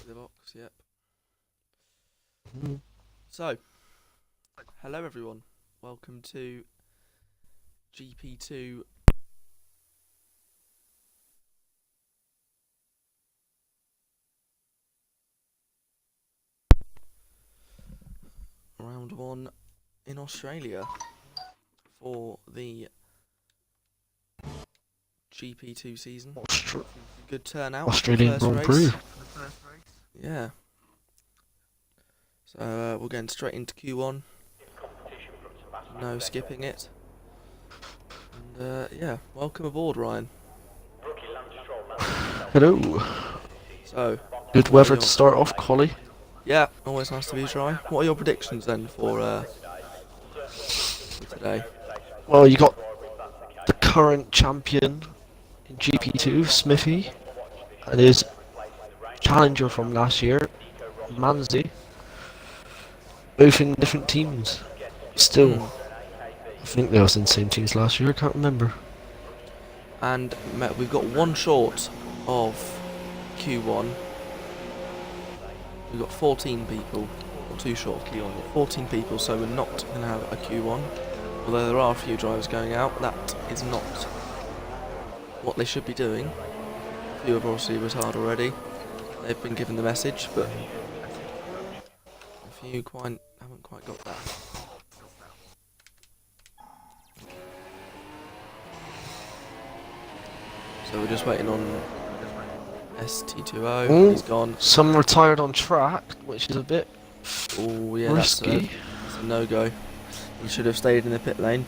The box, yep. Mm. So, hello everyone. Welcome to GP2 Round 1 in Australia for the GP2 season. Good turnout Australian for the Grand first Prix. race. Yeah. So we're going straight into Q1. No skipping it. And yeah, welcome aboard, Ryan. Hello. So, Good what are weather your... to start off, Collie. Yeah, always nice to be dry. What are your predictions then for today? Well, you got the current champion in GP2, Smithy, and his challenger from last year, Manzi. Both in different teams. Still, I think they was in the same teams last year, I can't remember. And we've got one short of Q1. We've got 14 people, or two short of Q1. We've got 14 people, so we're not going to have a Q1. Although there are a few drivers going out, that is not what they should be doing. A few have obviously retired already. They've been given the message, but a few haven't quite got that. So we're just waiting on ST2O. He's gone. Some retired on track, which is a bit Oh yeah, risky. that's a no-go. He should have stayed in the pit lane.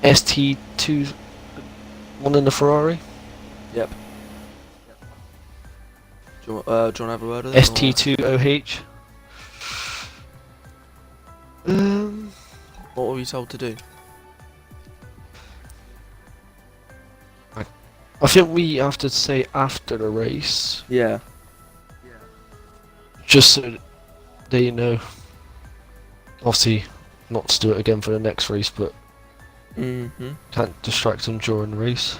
ST2, one in the Ferrari. Yep. Do you want to have a word with him? ST2OH. What were we told to do? I think we have to say after the race, Yeah. just so they know. Obviously, not to do it again for the next race, but can't distract them during the race.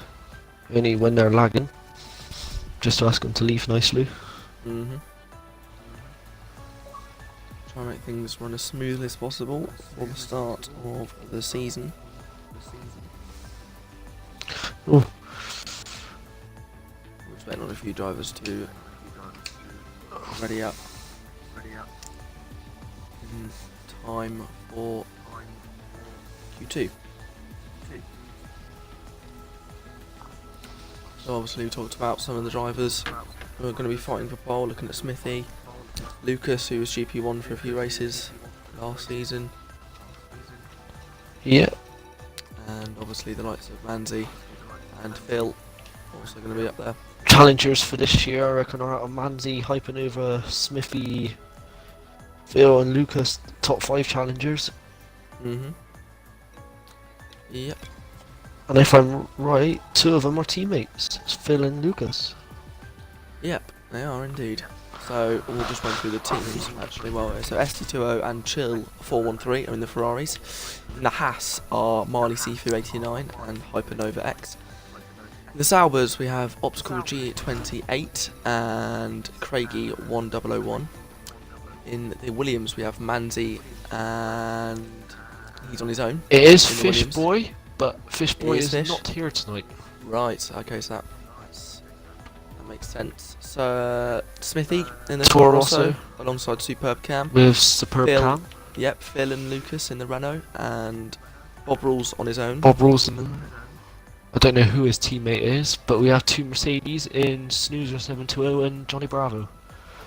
Only when they're lagging. Just to ask them to leave nicely. Try and make things run as smoothly as possible for the start of the season. Oh. We're just waiting on a few drivers to ready up in time for Q2. So obviously we talked about some of the drivers who are going to be fighting for pole, looking at Smithy, Lucas, who was GP1 for a few races last season, Yeah. and obviously the likes of Manzi and Phil also going to be up there. Challengers for this year, I reckon, are Manzi, Hypernova, Smithy, Phil, and Lucas, top 5 challengers. Yep. And if I'm right, 2 of them are teammates. It's Phil and Lucas. Yep, they are indeed. So we'll just run through the teams actually. Well, so ST2O and Chill 413 are in the Ferraris. In the Haas are Marley Sifu 89 and Hypernova X. In the Saubers we have Optical G28 and Craigie 1001. In the Williams we have Manzi and he's on his own. It is in the Fish Williams. Boy, but Fish Boy is Fish. not here tonight. Right, okay, so that makes sense. So Smithy in the Toro Rosso Rosso alongside Superb Cam. with Superb Phil. Cam. Yep, Phil and Lucas in the Renault, and Bob Rules on his own. Bob Rosen. I don't know who his teammate is, but we have 2 Mercedes in Snoozer 720 and Johnny Bravo.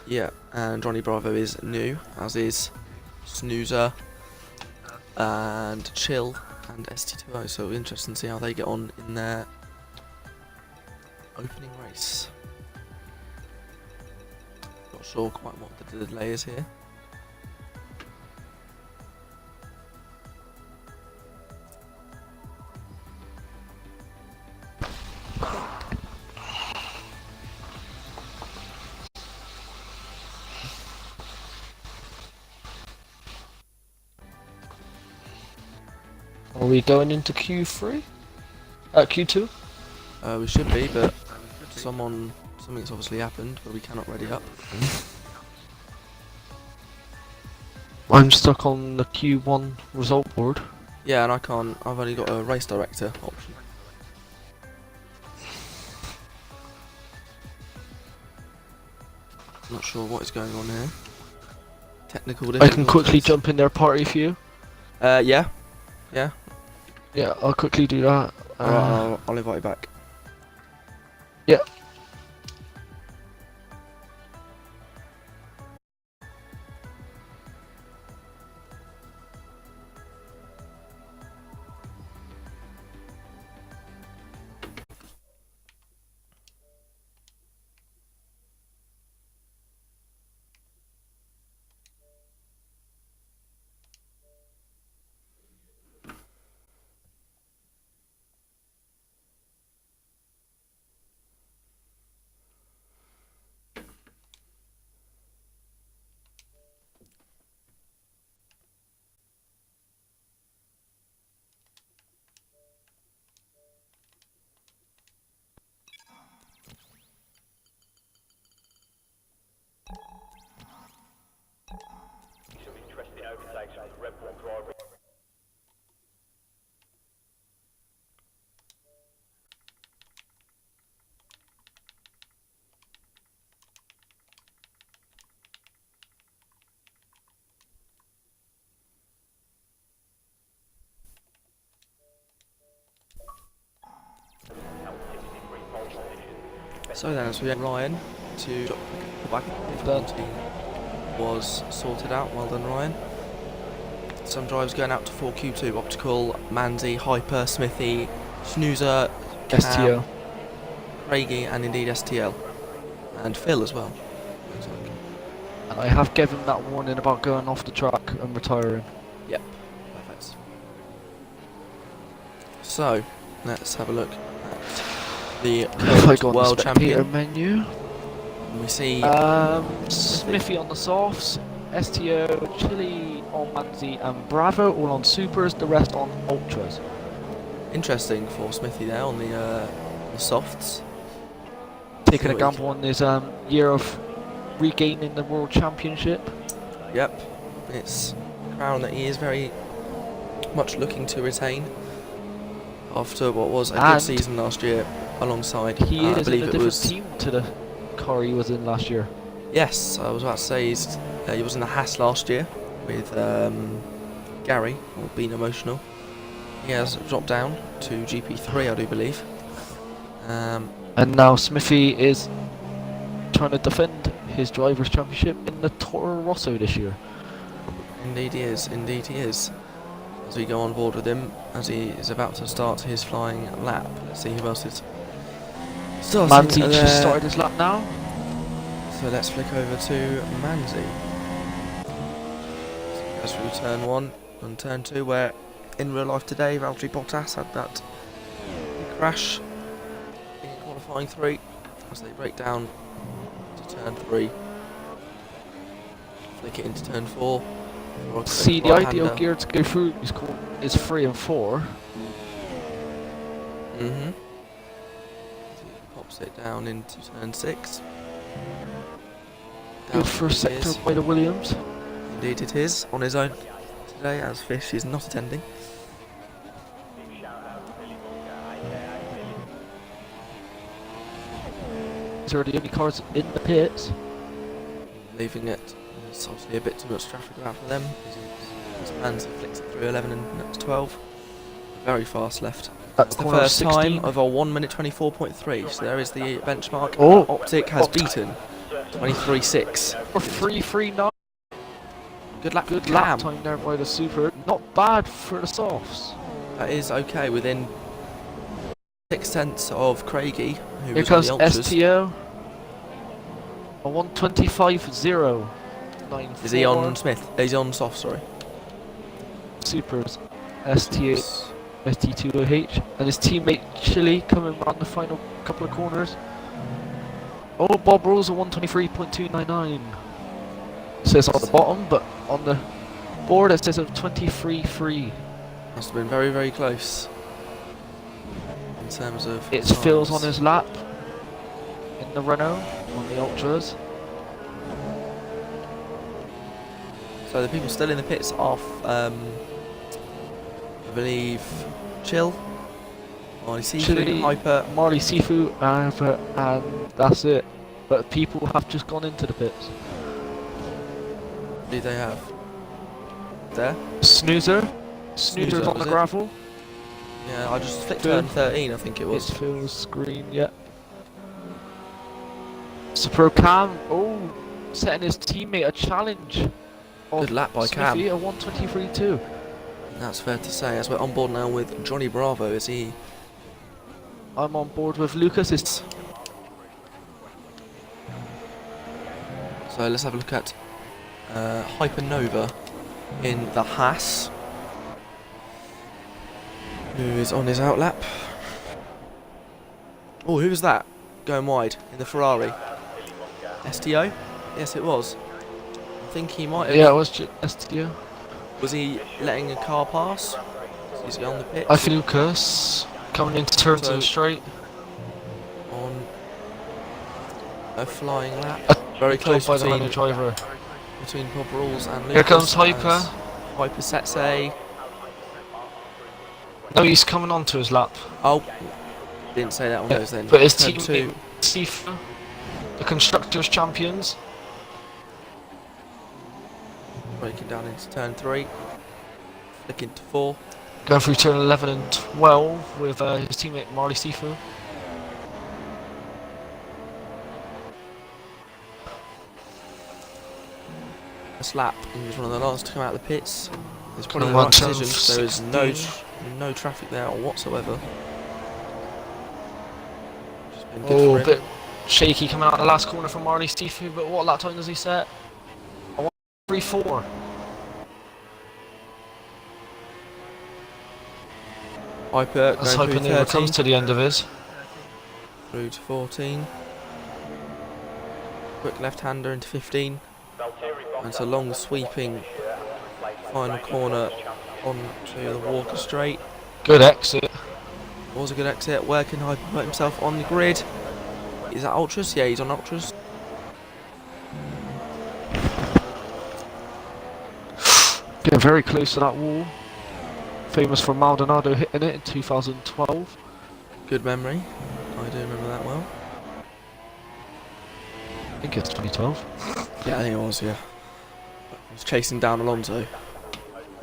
Yeah, and Johnny Bravo is new, as is Snoozer and Chill and ST2O, so interesting to see how they get on in their opening race. Not sure quite what the delay is here. Are we going into Q3? Q2? We should be, but someone Something's obviously happened, but we cannot ready up. I'm stuck on the Q1 result board. Yeah, and I can't. I've only got a race director option. Not sure what is going on here. Technical I can quickly difficulties. jump in their party for you. Yeah. Yeah. Yeah, I'll quickly do that. Alright, I'll invite you back. Yeah. So then, as we have Ryan to pull back if the team was sorted out. Well done, Ryan. Some drivers going out to 4Q2, Optical, Manzi, Hyper, Smithy, Snoozer, STO. Craigie, and indeed STL. And Phil as well. Looks like. And I have given that warning about going off the track and retiring. Yep, perfect. So, let's have a look at the If I go on the world spectator champion. menu. And we see Smithy on the softs, STO, Chile on Manzi and Bravo all on supers, the rest on ultras. interesting for Smithy there on the softs. Taking a gamble on his year of regaining the world championship. Yep, it's a crown that he is very much looking to retain after what was a good season last year alongside. He I is believe in a it different was team to the car he was in last year. Yes, I was about to say he was in the Haas last year with Gary, or Being Emotional. He has dropped down to GP3, I do believe. And now Smithy is trying to defend his driver's championship in the Toro Rosso this year. Indeed he is, indeed he is. As we go on board with him, as he is about to start his flying lap. Let's see who else is starting. Manzi just started his lap now. So let's flick over to Manzi. As we turn 1 and turn 2, where in real life today Valtteri Bottas had that crash in qualifying 3 as they break down to turn 3. Flick it into turn 4. See, the ideal gear to go through is 3 and 4. Pops it down into turn 6. Good first sector by the Williams. Indeed it is, on his own today, as Fish is not attending. These are the only cars in the pits. Leaving it, there's obviously a bit too much traffic about for them. His plans flicks it through 11 and that's 12. Very fast left. That's the first time of a 1 minute 24.3, so there is the benchmark. Oh, Optic has beaten 23.6. For 3.39. Good lap, good lap time there by the Super. Not bad for the softs. That is okay, within 6/10 of Craigie, who Here was on comes the ultras. STO. A 125.0. Is he on Smith? He's on soft, sorry. Supers. ST2OH. And his teammate Chile coming around the final couple of corners. Oh, Bob Rose a 123.299. Says on the bottom, but on the board it says a 23.3. Must have been very, very close in terms of. It's Phil's on his lap. in the Renault on the Ultras. So the people still in the pits off, I believe, Chill, Marley Seafood, Chile, Hyper. Marley Seafood, and that's it. But people have just gone into the pits. Who do they have? There? Snoozer's on the was it? gravel. Yeah, I just flicked Good. turn 13, I think it was. It's Phil's screen, yeah. Super Cam, setting his teammate a challenge. Good lap by Cam. Smithy, a 1:23.2. That's fair to say, as we're on board now with Johnny Bravo, is he? I'm on board with Lucas. So let's have a look at Hypernova in the Haas, who is on his outlap. Oh, who was that going wide in the Ferrari? STO? Yes, it was. I think he might have. Yeah, it was STO. Was he letting a car pass? Is he on the pitch? I feel Lucas coming into turn So- two straight. On a flying lap. A Very Good close job by the between, Renault driver. between Bob Rules and Lucas. Here comes Hyper. as Hyper Setse. No, he's coming onto his lap. Oh, didn't say that one goes then. But his Turn teammate, two. Sifu, the Constructors Champions. Breaking down into turn 3. Flicking to 4. Going through turn 11 and 12 with his teammate Marley Sifu. This lap, he was one of the last to come out of the pits. There's probably the 21 right turn decision. There is no 16. no traffic there whatsoever. Just been good Oh, for a him. bit shaky coming out of the last corner from Marley Sifu, but what lap time does he set? A 1:34. Hyper Let's going hope through he never 13. comes to the end of his. Through to 14. Quick left-hander into 15. And it's a long sweeping final corner onto the Walker Straight. Good exit. Was a good exit. Where can Hyper put himself on the grid? Is that Ultras? Yeah, he's on Ultras. Getting very close to that wall. Famous for Maldonado hitting it in 2012. Good memory. I do remember that well. I think it's 2012. Yeah, I think it was, yeah. He was chasing down Alonso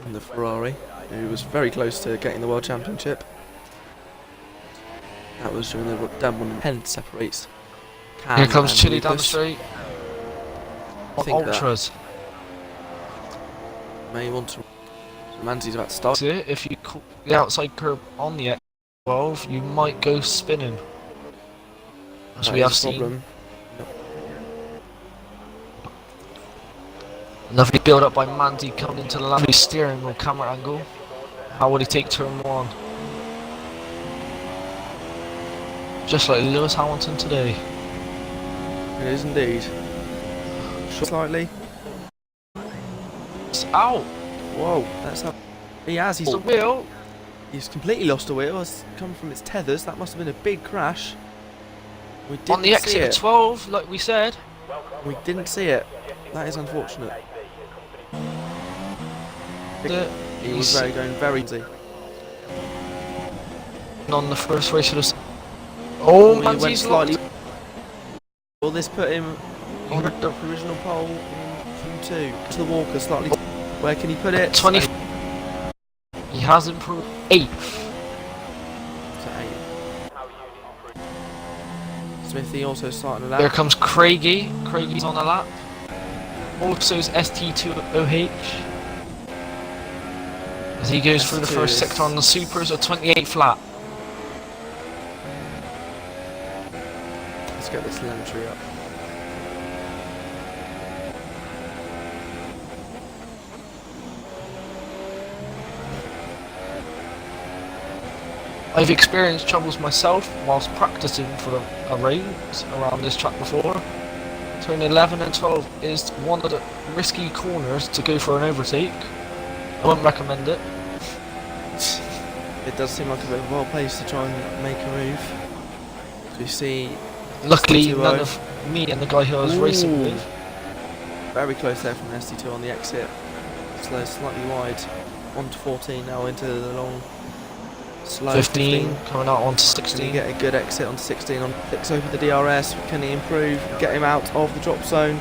in the Ferrari, who was very close to getting the World Championship. That was during the Dam 1 10 separates Cam Here comes and Chile down the Lucas. straight. I On think that Ultras. may want to. Manzi's about to start. That's it. If you call the outside curb on the X12, you might go spinning. As That we is have a seen. problem. Lovely build up by Manzi coming into the lovely steering wheel camera angle. How would he take turn 1? Just like Lewis Hamilton today. It is indeed. Short slightly. It's out! Whoa, that's how. He has. It's the wheel! He's completely lost a wheel. It's come from its tethers. That must have been a big crash. We didn't On the see exit of it. 12, like we said. We didn't see it. That is unfortunate. He was going very easy. On the first race of the... Oh, He went Manzi's slightly. locked. Will this put him on the provisional pole in Q2? To the Walker slightly. Where can he put it? 20. He has improved 8th. To 8. Smithy also starting a lap. Here comes Craigie. Craigie's on a lap. Also is ST2OH. As he goes through the first sector on the Supers, a 28th lap. Let's get this telemetry up. I've experienced troubles myself whilst practicing for a race around this track before. Turn 11 and 12 is one of the risky corners to go for an overtake. I wouldn't recommend it. It does seem like a bit of a wild place to try and make a move. So we see Luckily, ST2O. none of me and the guy who I was racing Ooh. with. Very close there from ST2 on the exit. Slow, slightly wide. On to 14 now into the long, slow 15 coming out onto Can he 16. get a good exit on 16 on flicks over the DRS? Can he improve? Get him out of the drop zone?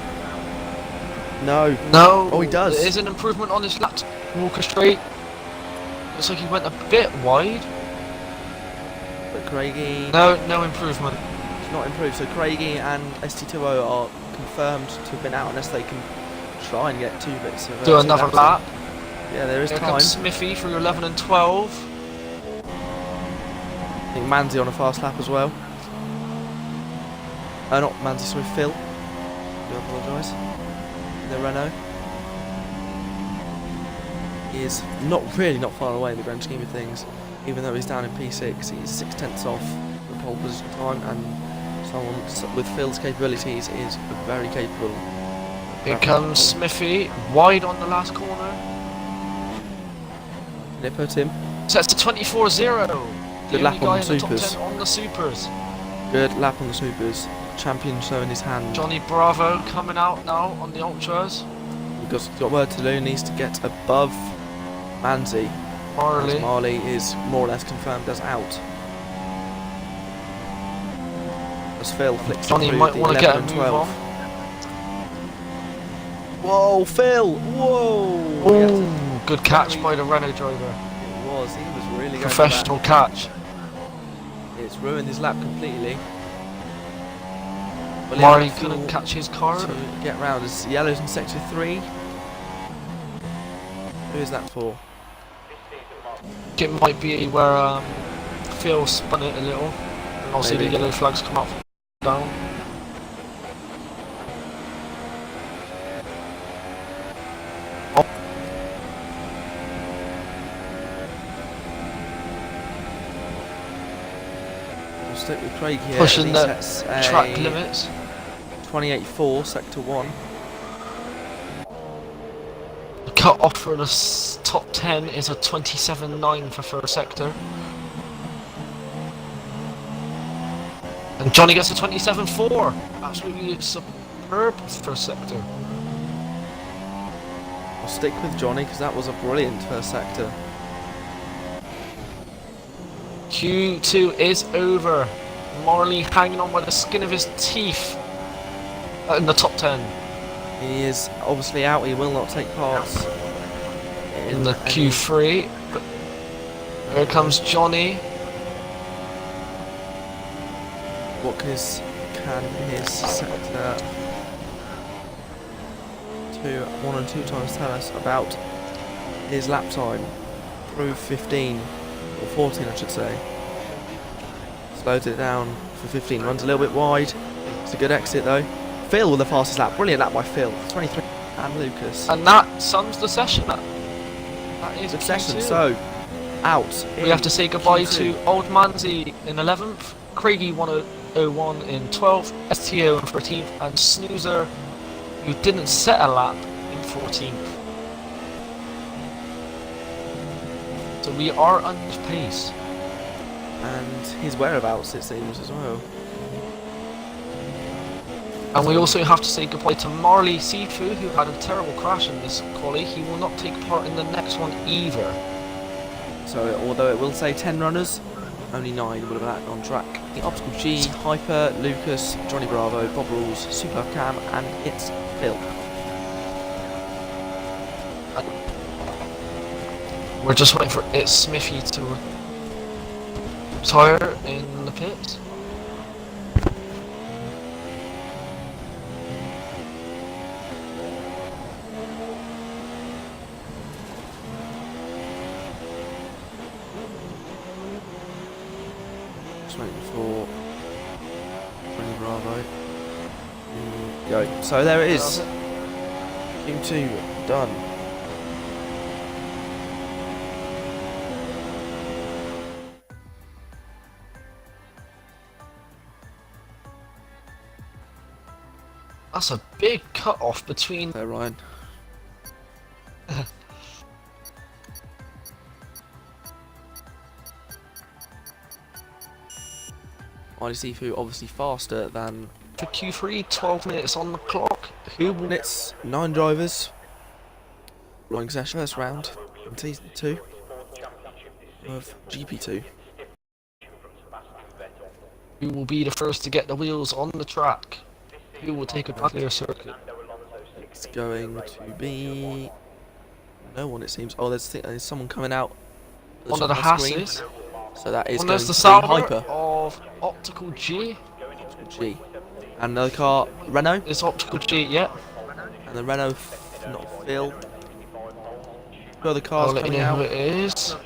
No. No! Oh, he does. There is an improvement on his lap. Walker straight. Looks like he went a bit wide. But Craigie... No improvement. It's not improved. So Craigie and ST2O are confirmed to have been out unless they can try and get 2 bits of... Do two another laps lap. in. Yeah, there is Here time. comes Smithy through 11 and 12. I think Manzi on a fast lap as well. Not Manzi, sorry, Phil. I do apologise. The Renault. He is not far away in the grand scheme of things. Even though he's down in P6, he's 6/10 off the pole position time, and someone with Phil's capabilities is very capable. Here comes Smithy, wide on the last corner. They put him. Sets to 24-0. Good The lap only guy on in the the top supers. 10 on the supers. Good lap on the supers. Champion showing his hand. Johnny Bravo coming out now on the ultras. Because he's got word to do, needs to get above Manzi. Marley. As Marley is more or less confirmed as out. As Phil flicks Johnny through might the want to 11 get a and move 12. on. Whoa, Phil! Whoa! He had to- Ooh, good catch by the Renault driver. It was. He was really going for Professional catch. that. It's ruined his lap completely. Well, Marley he couldn't catch his car. to get round. As yellows in sector 3. Who is that for? It might be where Phil spun it a little. And obviously Maybe. the yellow flags come up down. We'll stick with Craig here. Pushing the Sets a track limits. 28.4, sector 1. The cut off for the top 10 is a 27.9 for first sector. And Johnny gets a 27.4. Absolutely superb first sector. I'll stick with Johnny because that was a brilliant first sector. Q2 is over. Marley hanging on by the skin of his teeth in the top 10. He is obviously out. He will not take part In the any- Q3. But here comes Johnny. What can his sector 1 and 2 times tell us about his lap time? Prove 15 or 14, I should say. Slows it down for 15. Runs a little bit wide. It's a good exit though. Phil with the fastest lap. Brilliant lap by Phil. 23 and Lucas. And that sums the session up. That is Good Q2. session. So out. We have to say goodbye Q2. to Old Manzi in 11th, Craigie 101 in 12th, STO in 13th, and Snoozer, who didn't set a lap, in 14th. So we are under pace. And his whereabouts, it seems, as well. And we also have to say goodbye to Marley Sifu, who had a terrible crash in this quali. He will not take part in the next one either. So, although it will say 10 runners, only 9 would have been on track. The Optical G, Hyper, Lucas, Johnny Bravo, Bob Rules, Super Cam, and it's Phil. We're just waiting for It's Smithy to retire in the pits. Just waiting for Johnny Bravo. Go. So there it is. Q2 done. That's a big cut off between. There, Ryan. Miley Sifu obviously faster than For Q3, 12 minutes on the clock. Who will... minutes. 9 drivers. Rolling session first round in season 2 of GP2. Who will be the first to get the wheels on the track? Who will take a clear circuit? It's going to be no one, it seems. Oh, there's someone coming out at the One top of the my screen. Hasses. So that is And going there's the to be Sauber Hyper of Optical G. G. And another car, Renault. It's Optical G, yeah. And the Renault, not Phil. Two other I'll cars let you coming know who out. it is.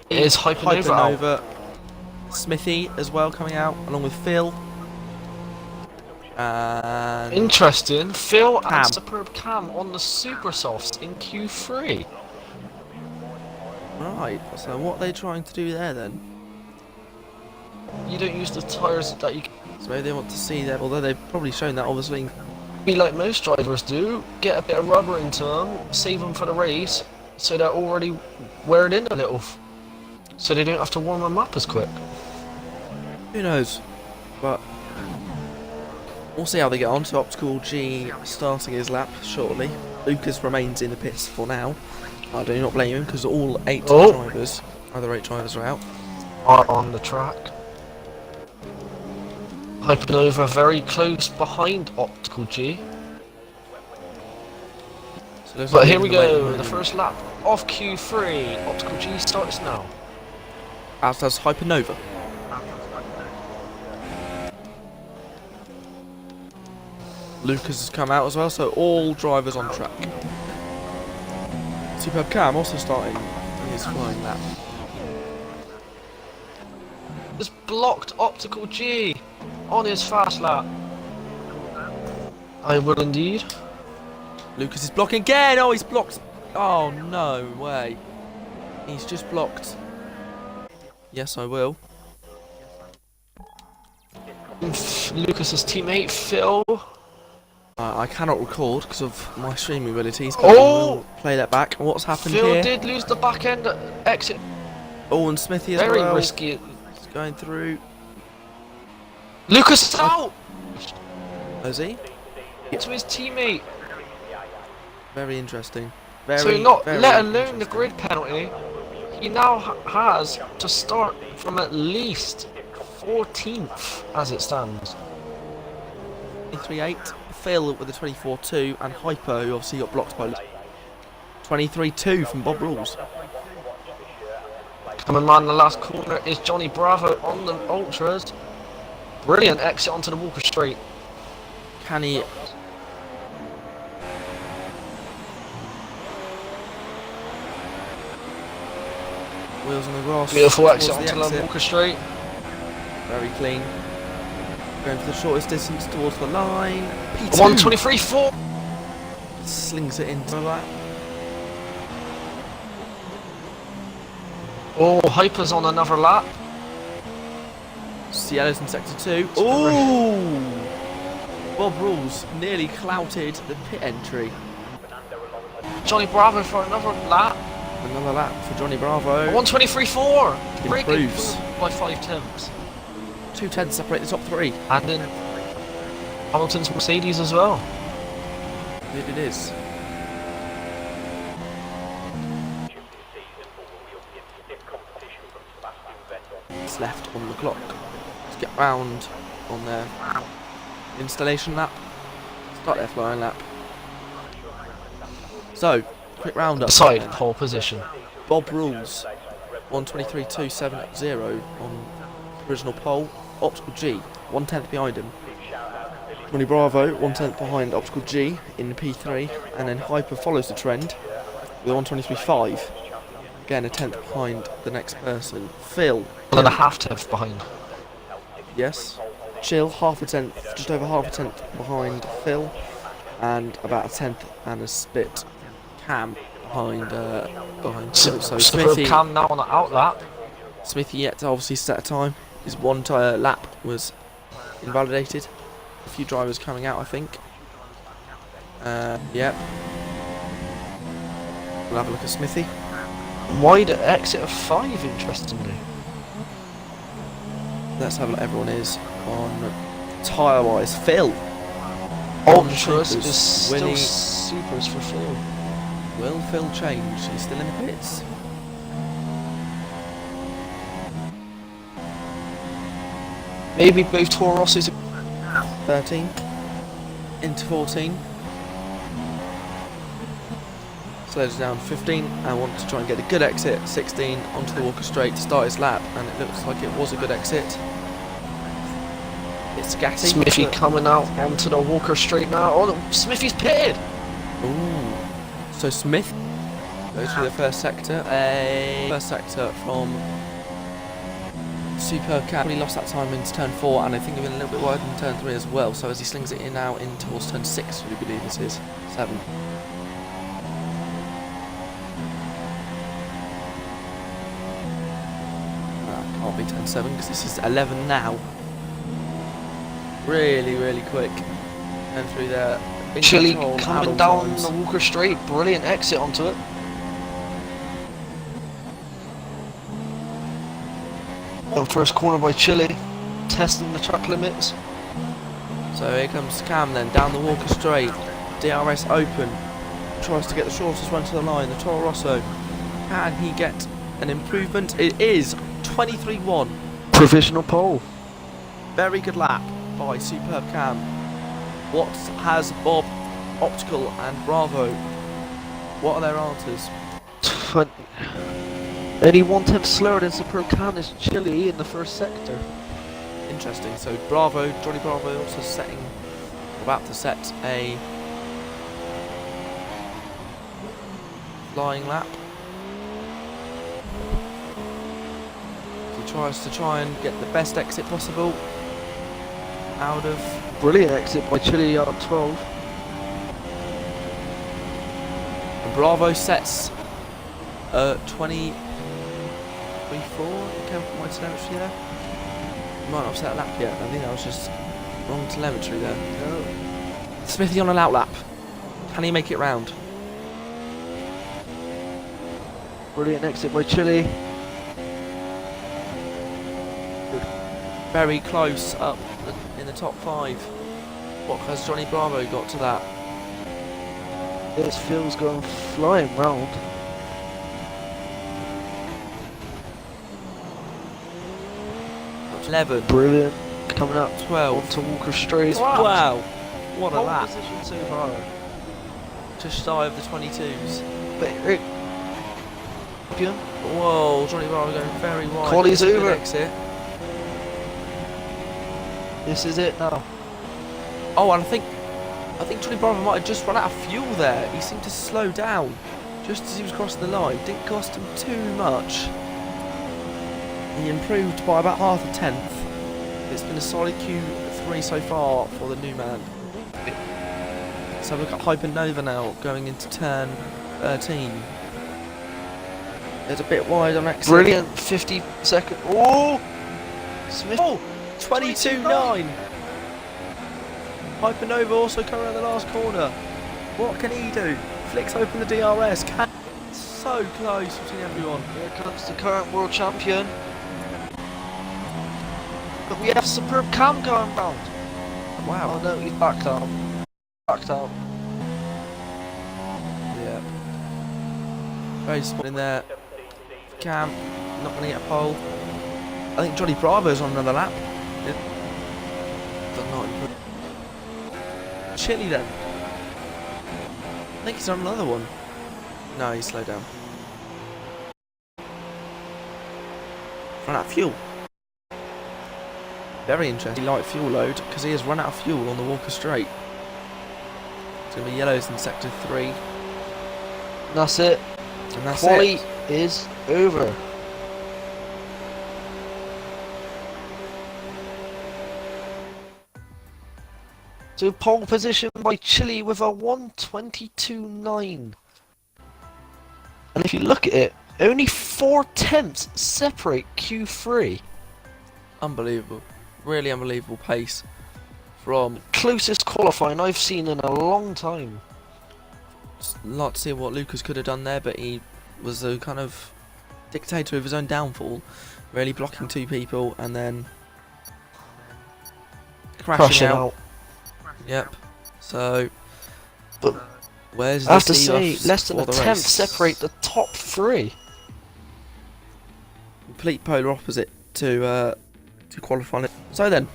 It is Hypernova. Hypernova. Smithy as well coming out, along with Phil. And Interesting. Phil Cam. and Superb Cam on the Super Softs in Q3. right, so what are they trying to do there then? You don't use the tyres that you So maybe they want to see that, although they've probably shown that obviously. be like most drivers do. Get a bit of rubber into them, save them for the race, so they're already wearing in a little, so they don't have to warm them up as quick. Who knows? But we'll see how they get on. So Optical G starting his lap shortly. Lucas remains in the pits for now. I do not blame him because all 8 drivers, other 8 drivers are out. Are on the track. Hypernova very close behind Optical G. So But here we go, the first lap of Q3. Optical G starts now. As does Hypernova. Lucas has come out as well, so all drivers on track. Superb Cam also starting his flying lap. Has blocked Optical G on his fast lap. I will indeed. Lucas is blocking again! Oh, he's blocked! Oh, no way. He's just blocked. Yes, I will. Lucas's teammate Phil. I cannot record because of my streaming abilities. But Oh! we'll play that back. What's happened Phil here? did lose the back end exit. Oh, and Smithy as Very well. risky. He's going through. Lucas is out Is he? to his teammate. Very interesting. Very, So not very let alone the interesting. grid penalty. He now has to start from at least 14th as it stands. 23.8. Phil with a 24.2 and Hyper, who obviously got blocked by 23.2 from Bob Rules. Coming round the last corner is Johnny Bravo on the Ultras. Brilliant exit onto the Walker Straight. Can he? Wheels on the grass. Beautiful towards exit onto the exit. Walker Straight. Very clean. Going for the shortest distance towards the line. P2 123.4. slings it into that. Oh, Hyper's on another lap. Cielo's in sector 2. Ooh! Bob Rules nearly clouted the pit entry. Johnny Bravo for another lap. Another lap for Johnny Bravo. 123.4. Breaking Improves. through by 5 tenths. 2 tenths separate the top 3. And then Hamilton's Mercedes as well. It is. It's left on the clock. Let's get round on their installation lap. Start their flying lap. So, quick roundup. Side pole position. Bob Rules, 123.270 on original pole. Optical G, 1 tenth behind him. Johnny Bravo, 1 tenth behind Optical G in the P3, and then Hyper follows the trend with 123.5. Again, a tenth behind the next person. Phil, 1.5 tenths behind. yes. Chill, half a tenth, just over half a tenth behind Phil, and about a tenth and a spit. Cam behind Phil. So Superb Smithy, Cam now on the out lap. Smithy yet to obviously set a time. His one lap was invalidated. A few drivers coming out, I think. Yep. We'll have a look at Smithy. Wide exit of 5, interestingly. Let's have a look. Everyone is. on tyre-wise. Phil. Ultras is Supers. still Willie- supers for Phil. Will Phil change? He's still in the pits. Maybe both Toro Rossos. 13 into 14. Slows down 15 and wants to try and get a good exit. 16 onto the Walker Straight to start his lap, and it looks like it was a good exit. It's Gatty. Smithy coming out onto the Walker Straight now. Oh, Smithy's pitted. Ooh. So Smith goes through the first sector. A first sector from Superb Cat. He lost that time into turn 4, and I think he went a little bit wider in turn 3 as well. So as he slings it in now in towards turn 6, we believe this is 7. Can't be turn 7 because this is 11 now. Really, really quick. And through there. In Chile control at coming all down times. the Walker Straight. Brilliant exit onto it. Oh, first corner by Chile. Testing the track limits. So here comes Cam then down the Walker Straight. DRS open. Tries to get the shortest run to the line. The Toro Rosso. Can he get an improvement? It is 23-1. Provisional pole. Very good lap by Superb Cam. What has Bob, Optical and Bravo? What are their answers? 20. Only 1/10 slower than Superb Can is Chile in the first sector. Interesting. So Bravo, Johnny Bravo also about to set a flying lap. He tries to get the best exit possible out of. Brilliant exit by Chile out 12. And Bravo sets 23-4. Count my telemetry there. Might not have set a lap yet. I think that was just wrong telemetry there. Oh. Smithy on an out lap. Can he make it round? Brilliant exit by Chile. Very close up in the top 5. What has Johnny Bravo got to that? This Phil's going flying round. That's 11. Brilliant. Coming up 12. onto Walker Straight. Wow. What a Pole lap. position so far. Just shy of the 22s. But champion. Whoa, Johnny Bravo going very wide. Quali's That's a good over. exit. This is it now. Oh, and I think Johnny Bravo might have just run out of fuel there. He seemed to slow down just as he was crossing the line. Didn't cost him too much. He improved by about half a tenth. It's been a solid Q3 so far for the new man. So we've got Hypernova now going into turn 13. It's a bit wide on exit. Brilliant 50-second. Oh! Smith. Oh! 22.9. Hypernova also coming around the last corner. What can he do? Flicks open the DRS. So close between everyone. Here comes the current world champion. But we have Superb Cam going round. Wow. Oh no, he's backed out. Backed out. Yeah. Very spot in there. Cam not going to get a pole. I think Johnny Bravo's on another lap. Does not improve. Chile then. I think he's on another one. No, he's slowed down. Run out of fuel. Very interesting light fuel load because he has run out of fuel on the Walker Straight. It's going to be yellows in sector 3. And that's it. And that's Quali it. is over. So pole position by Chile with a 1:22.9. And if you look at it, only 4/10 separate Q3. Unbelievable. Really unbelievable pace from. Closest qualifying I've seen in a long time. Like to see what Lucas could have done there, but he was a kind of dictator of his own downfall, really blocking 2 people and then crashing out. Yep. So, But where's I have this to say, leave us less than for a the tenth race? separate the top three. Complete polar opposite to qualifying. So then,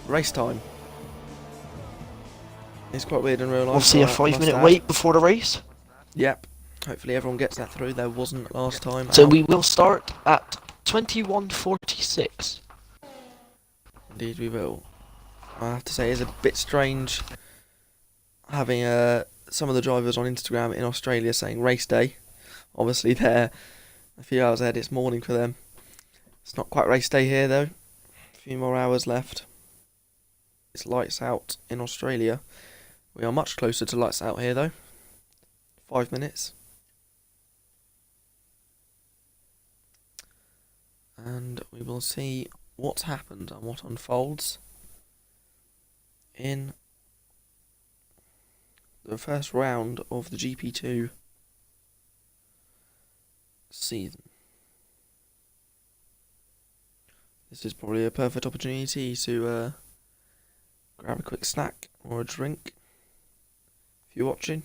race time. It's quite weird in real life. Obviously, a I must 5-minute add. wait before the race. Yep. Hopefully everyone gets that through. There wasn't last time. So out. we will start at 21:46. Indeed, we will. I have to say, it's a bit strange having some of the drivers on Instagram in Australia saying race day. Obviously, they're a few hours ahead. It's morning for them. It's not quite race day here though. A few more hours left. It's lights out in Australia. We are much closer to lights out here though. 5 minutes. And we will see what's happened and what unfolds in the first round of the GP2 season. This is probably a perfect opportunity to grab a quick snack or a drink. If you're watching,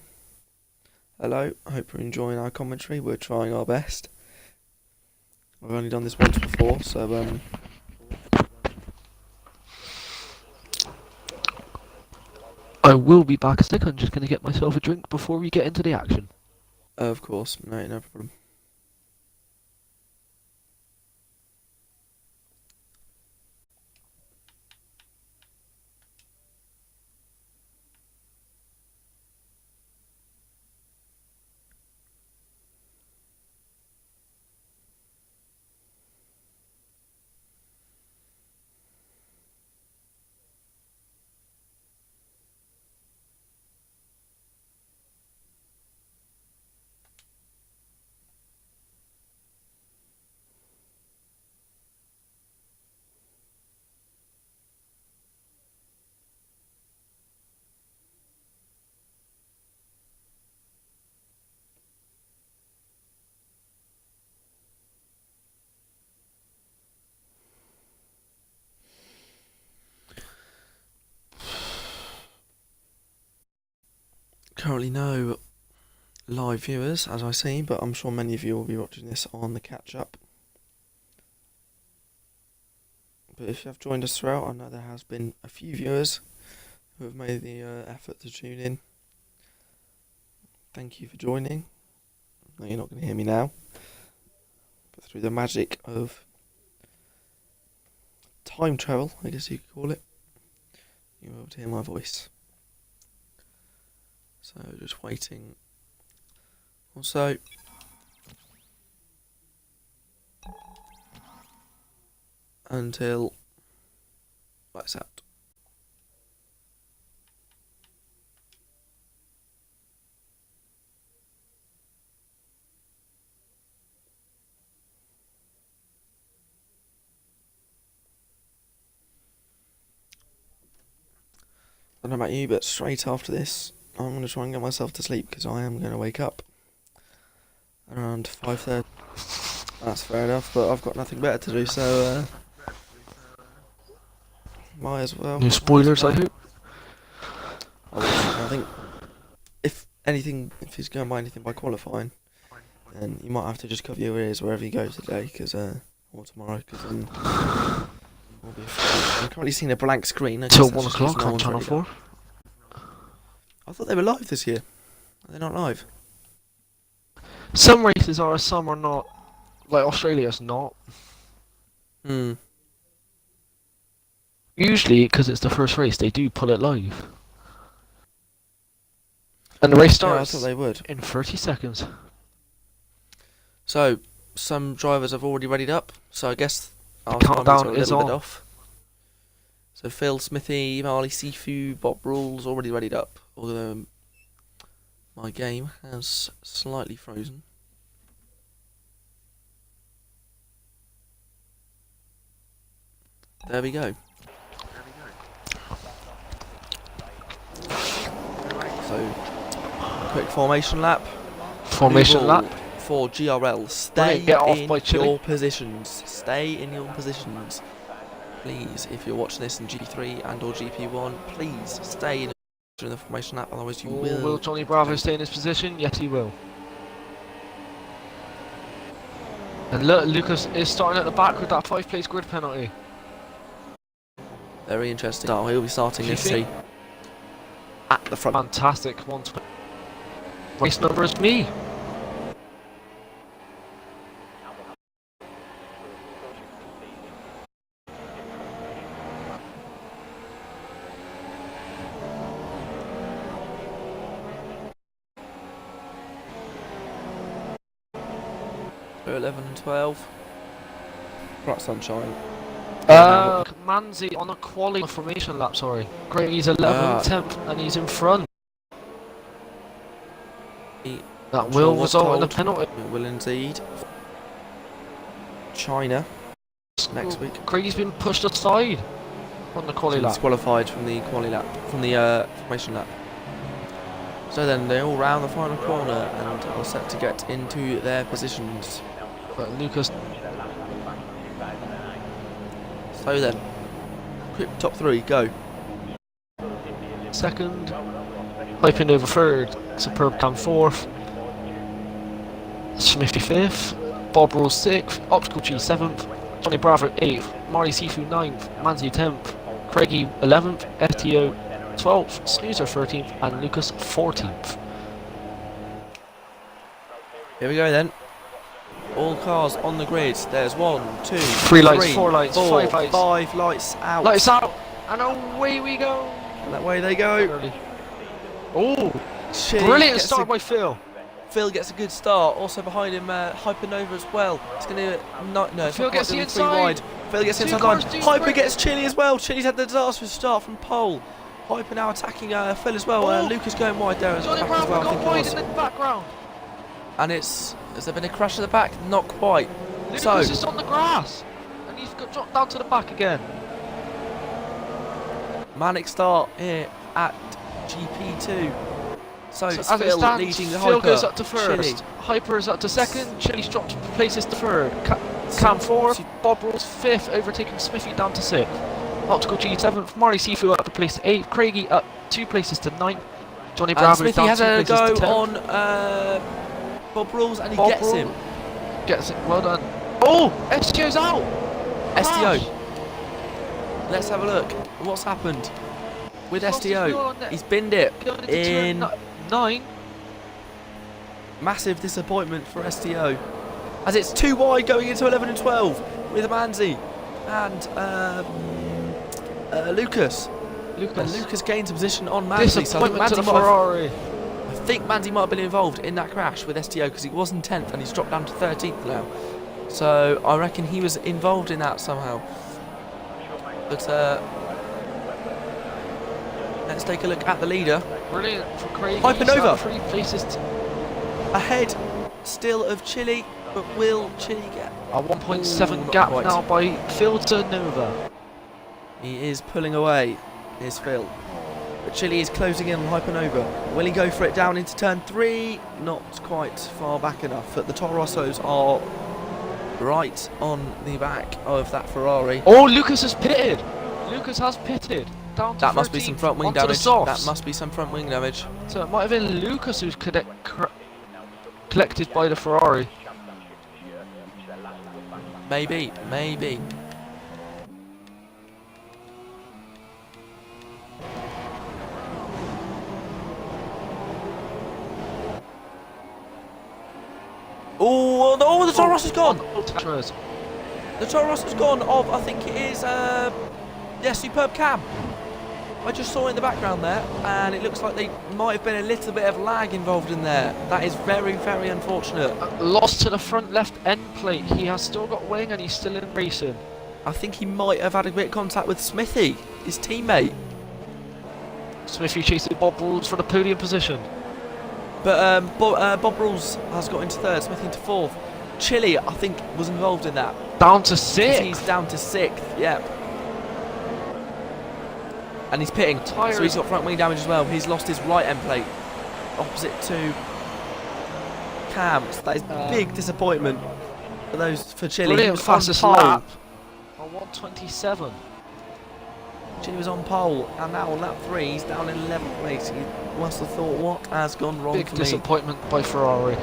hello, I hope you're enjoying our commentary. We're trying our best. I've only done this once before, so I will be back a sec. I'm just going to get myself a drink before we get into the action. of course, no problem. Currently no live viewers, as I see, but I'm sure many of you will be watching this on the catch-up. But if you have joined us throughout, I know there has been a few viewers who have made the effort to tune in. Thank you for joining. No, you're not going to hear me now, but through the magic of time travel, I guess you could call it, you'll be able to hear my voice. So just waiting. Also, until lights out. I don't know about you, but straight after this, I'm going to try and get myself to sleep because I am going to wake up around 5:30. That's fair enough, but I've got nothing better to do, so might as well. No spoilers, I hope. I think if he's going by anything by qualifying, then you might have to just cover your ears wherever you go today, or tomorrow, because then we'll be. I'm currently seeing a blank screen. Till 1 o'clock on Channel 4. I thought they were live this year. Are they not live? Some races are, some are not. Like Australia's not. Usually, because it's the first race, they do pull it live. And the race starts I thought they would. in 30 seconds. So, some drivers have already readied up, so I guess our countdown timings are a is little on. bit off. So Phil Smithy, Marley Sifu, Bob Rules already readied up, although my game has slightly frozen. There we go. So, quick formation lap. Formation lap. For GRL. Stay Get off in by Chile. your positions. Stay in your positions. please, if you're watching this in GP3 and or GP1, please stay in during the formation lap, otherwise you will. Will Johnny Bravo stay in his position? Yes, he will. And look, Lucas is starting at the back with that 5-place grid penalty. Very interesting. So he'll be starting this think? at the front. Fantastic. 120. Race number is me. So 11 and 12. Bright sunshine. Manzi on a quali formation lap, sorry. Great, he's 11th, 10th, and he's in front. That will result in a penalty. It will indeed. China next week. Craig's been pushed aside on the quali lap. Disqualified from the quali lap, from the formation lap. So then they all round the final corner and are set to get into their positions. But Lucas. So then, quick top three, go. Second, Hyping over third, Superb Cam fourth, Smithy fifth, Bob Rose sixth, Optical G seventh, Johnny Bravo eighth, Mari Sifu ninth, Manzi 10th, Craigie 11th, FTO 12th, Snoozer 13th, and Lucas 14th. Here we go then. All cars on the grid. There's 1, 2, 3 lights, 4 lights, 4, 5 lights. 5 lights out. Lights out, and away we go. And that way they go. Oh, Chile brilliant gets start by Phil. Phil gets a good start. Also behind him, Hypernova as well. It's going to no. Phil gets the three inside. wide. Phil gets the inside line. Hyper gets Chile as well. Chile's had the disastrous start from pole. Hyper now attacking Phil as well. Lucas going wide there as well. Johnny Bravo got wide in the background. And has there been a crash at the back? Not quite. Lucas is on the grass, and he's got dropped down to the back again. Manic start here at GP2. So it's as Phil it stands, leading the Phil Hyper. goes up to first. Chile. Hyper is up to second. Chile's dropped places to third. Cam fourth. Bob Rolls fifth, overtaking Smithy down to sixth. Optical G seventh. Mari Sifu up to place 8th. Craigie up 2 places to 9th. Johnny Bravo Smithy down has 2 a places to go 10th. on Bob Rules and he Bob gets Rules him. Gets it. Well done. Oh, STO's out. STO. Crash. Let's have a look. What's happened with He's lost his wheel STO? on there. He's binned it Going into in. turn 9. Massive disappointment for STO, as it's too wide going into 11 and 12 with Manzi and Lucas. And Lucas gains a position on Manzi. So I think Disappointment to the Manzi might have, Ferrari. I think Manzi might have been involved in that crash with STO because he was in 10th and he's dropped down to 13th now. So I reckon he was involved in that somehow. But let's take a look at the leader. Brilliant for Craig. Hypernova. 3 places Ahead still of Chile, but will Chile get a 1.7 not gap quite. now by Phil to Nova. He is pulling away. Here's Phil. But Chile is closing in on Hypernova. Will he go for it down into turn 3? Not quite far back enough. But the Toro Rossos are right on the back of that Ferrari. Oh, Lucas has pitted. Lucas has pitted. Down to That must be 13th, some front wing onto damage. the softs. That must be some front wing damage. So it might have been Lucas who's collected by the Ferrari. Maybe, maybe. Oh, the Toro Rosso's gone. The Toro Rosso's gone of, I think it is, yeah, Superb Cam. I just saw in the background there, and it looks like they might have been a little bit of lag involved in there. That is very, very unfortunate. Lost to the front left end plate. He has still got wing and he's still in racing. I think he might have had a bit of contact with Smithy, his teammate. Smithy chasing Bob Rules for the podium position. But Bob Rules has got into 3rd, Smithy into 4th. Chile, I think, was involved in that. Down to 6th. He's down to 6th, yep. And he's pitting, so he's got front wing damage as well. He's lost his right end plate, opposite to Cam. So that is big disappointment for Chile. Brilliant fastest lap. On 1:27. Chile was on pole, and now on lap 3, he's down in 11th place. He must have thought, what has gone wrong Big for me? disappointment by Ferrari.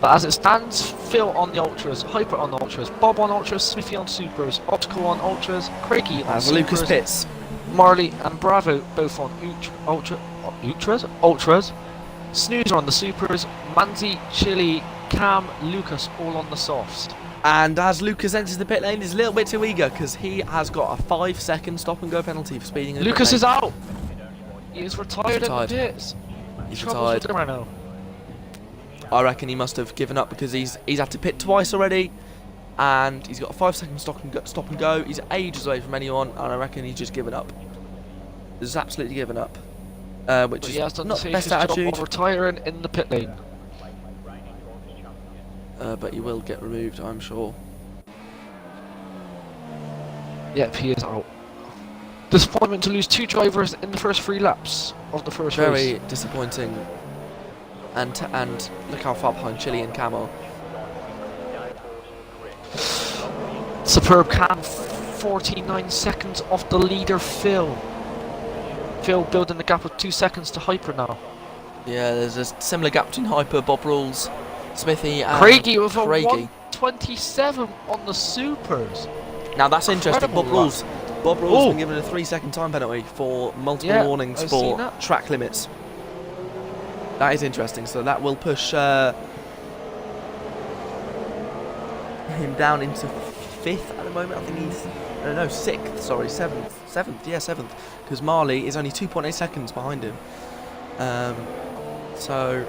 But as it stands, Phil on the Ultras, Hyper on the Ultras, Bob on Ultras, Smithy on Supers, Optical on Ultras, Craigie on As Supers, Lucas pits. Marley and Bravo both on Ultras, Snoozer on the Supers, Manzi, Chili, Cam, Lucas all on the softs. And as Lucas enters the pit lane, he's a little bit too eager because he has got a 5-second stop and go penalty for speeding in the Lucas pit is lane. out! He is retired in the pits. He's Troubles retired. with him right now. I reckon he must have given up because he's had to pit twice already, and he's got a 5-second stop and go. He's ages away from anyone, and I reckon he's just given up. He's absolutely given up, which But is he has done not the the best safest job attitude. of retiring in the pit lane. But he will get removed, I'm sure. Yep, he is out. Disappointment to lose 2 drivers in the first 3 laps of the first race. Very disappointing. And look how far behind Chile and Cam are. Superb Cam, 49 seconds off the leader Phil. Phil building the gap of 2 seconds to Hyper now. Yeah, there's a similar gap between Hyper, Bob Rules, Smithy and Craigie with a Craigie. 127 on the Supers. Now that's interesting. Incredible Bob Rules has been given a 3-second time penalty for multiple warnings I've seen for that. track limits. That is interesting. So that will push him down into 5th at the moment. I think he's no 6th. Sorry, 7th. Yeah, 7th. Because Marley is only 2.8 seconds behind him. So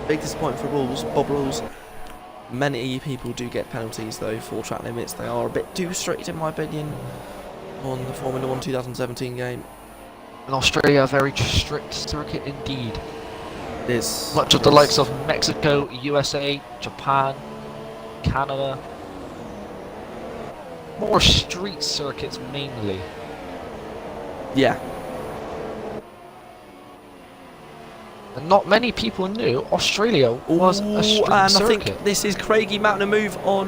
big disappointment for Rules. Bob Rules. Many people do get penalties though for track limits. They are a bit too strict in my opinion on the Formula 1 2017 game. In Australia, a very strict circuit indeed. It is. Much of the likes of Mexico, USA, Japan, Canada. More street circuits mainly. Yeah. And not many people knew Australia was a street and circuit. I think this is Craigie mounting a move on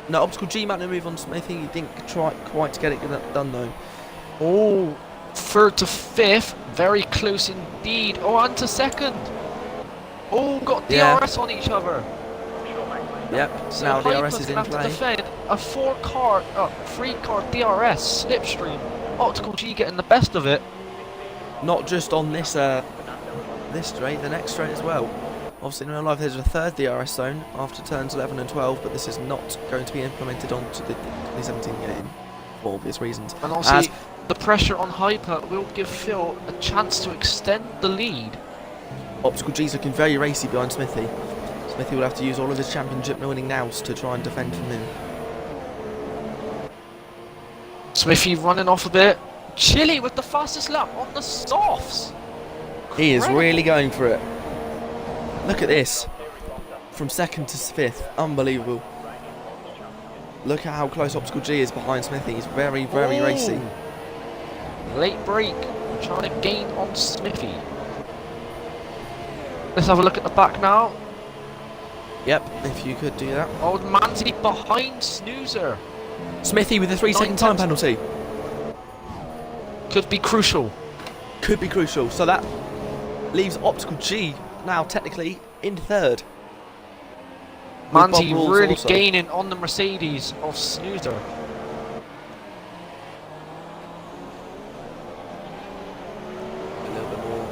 no, Optical G mounting a move on Smith. I think he didn't try quite to get it done though. Oh, 3rd to 5th, very close indeed. Oh, and to 2nd. Oh, got DRS on each other. Yep. So Now Hyper's DRS is in gonna have to play. defend a 3-car DRS slipstream. Optical G getting the best of it. Not just on this this straight, the next straight as well. Obviously in real life there's a 3rd DRS zone after turns 11 and 12, but this is not going to be implemented onto the 2017 game for obvious reasons. And also the pressure on Hyper will give Phil a chance to extend the lead. Optical G's looking very racy behind Smithy. Smithy will have to use all of his championship winning nows to try and defend from him. Smithy running off a bit. Chile with the fastest lap on the softs. He is Incredible. really going for it. Look at this. From 2nd to 5th. Unbelievable. Look at how close Optical G is behind Smithy. He's very, very racy. Late break. Trying to gain on Smithy. Let's have a look at the back now. Yep, if you could do that. Old Manzi behind Snoozer. Smithy with a 3-second time penalty. Could be crucial. Could be crucial. So that leaves Optical G now technically in 3rd. Manzi Bob Rules really also gaining on the Mercedes of Snoozer. a little bit more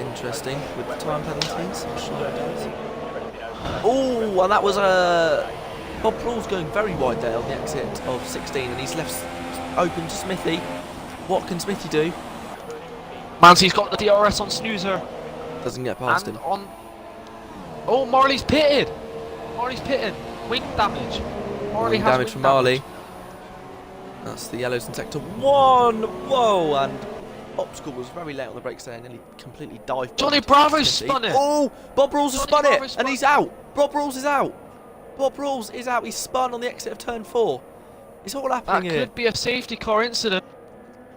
interesting with the time penalties. Oh, and that was Bob Rules going very wide there on the exit of 16, and he's left open to Smithy. What can Smithy do? Manzi's got the DRS on Snoozer. Doesn't get past And him. on. Oh, Marley's pitted. Marley's pitted. Wing damage. Marley Wing has damage wing from damage. Marley. That's the yellows in sector 1. Whoa, and Optical was very late on the brakes there and nearly completely dived. Johnny bombed Bravo's Smithy. spun it. Oh, Bob Rules has Johnny spun Bravo it, spun and he's out. Bob Rules is out. Bob Rules is out. He's spun on the exit of turn 4. It's all That happening here. could be a safety car incident.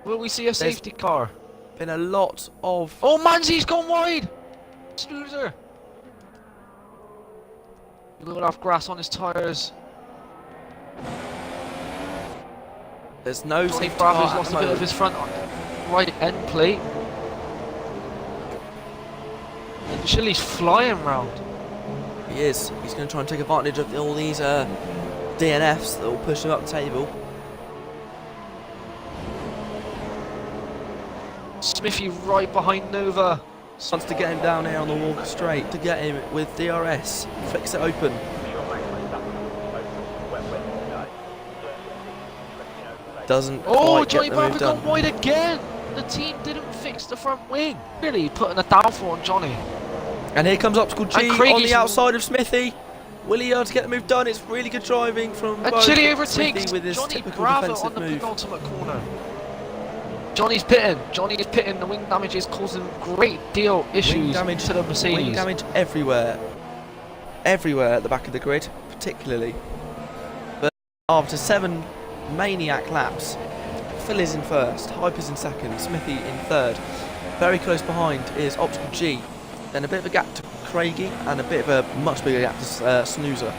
Will we see a safety car? Been a lot of. Oh, Manzi's gone wide. Snoozer. He will have grass on his tyres. There's no Johnny safety Bravo's car at lost the a bit of moment. his front right end plate. And Chili's flying round. He is. He's going to try and take advantage of all these DNFs that will push him up the table. Smithy right behind Nova. Wants to get him down here on the walk straight, to get him with DRS. Flicks it open. Doesn't quite Johnny get the move Bravo got done. wide again. The team didn't fix the front wing. Really putting a downfall on Johnny. And here comes Optical G And on Craigie's the outside of Smithy. Will he be able to get the move done? It's really good driving from And both. Chili overtakes Smithy with his Johnny typical Bravo defensive on the move. penultimate corner. Johnny's pitting. Johnny is pitting. The wing damage is causing great deal issues to the Mercedes. Wing damage everywhere. Everywhere at the back of the grid, particularly. But after 7 maniac laps, Phil is in first, Hyper's in second, Smithy in third. Very close behind is Optical G. Then a bit of a gap to Craigie and a bit of a much bigger gap to Snoozer.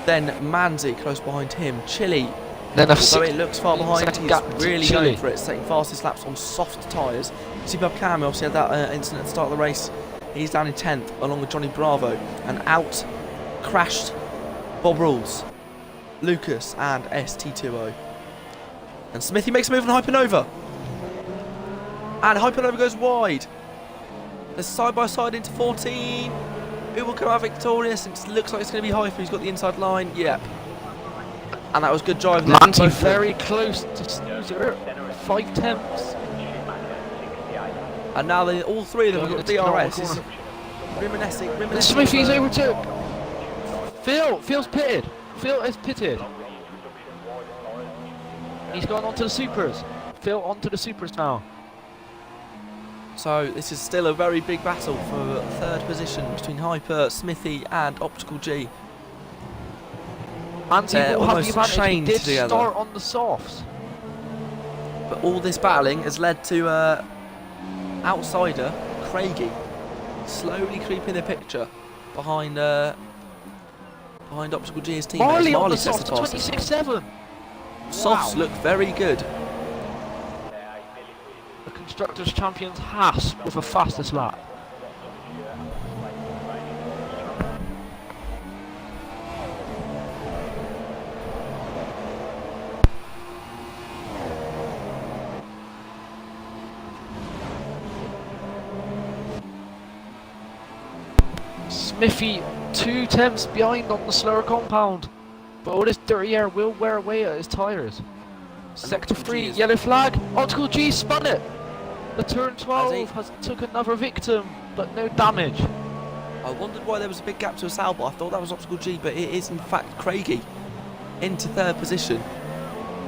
Then Manzi close behind him. Chili, Then although it looks far behind, second he's gap to really Chili. going for it. He's taking fastest laps on soft tyres. Superb Cam obviously had that incident at the start of the race. He's down in 10th along with Johnny Bravo. And out crashed Bob Rules, Lucas and ST20. And Smithy makes a move on Hypernova. And Hypernova goes wide. They're side by side into 14. Who will come out victorious? It looks like it's going to be Hyper. He's got the inside line. Yep. And that was good driving. Manti very close to Snoozer. 5 tenths. And now all three of them have got DRS. Corner. It's reminiscing. And Smithy's overtook. Phil's pitted. Phil is pitted. He's gone onto the supers. Phil onto the supers now. So this is still a very big battle for third position between Hyper, Smithy and Optical G. Manti They're will have almost the advantage. He chained did together. start on the softs. But all this battling has led to outsider Craigie slowly creeping the picture behind Optical G's team. Marley on the sets soft, the fastest. 26.7. Softs look very good. The Constructors' Champions Haas with the fastest lap. Smithy 2 tenths behind on the slower compound, but all this dirty air will wear away at his tyres. Sector 3, yellow flag. Optical G spun it. The turn 12 has took another victim, but no damage. I wondered why there was a big gap to a Sauber. I thought that was Optical G, but it is in fact Craigie into third position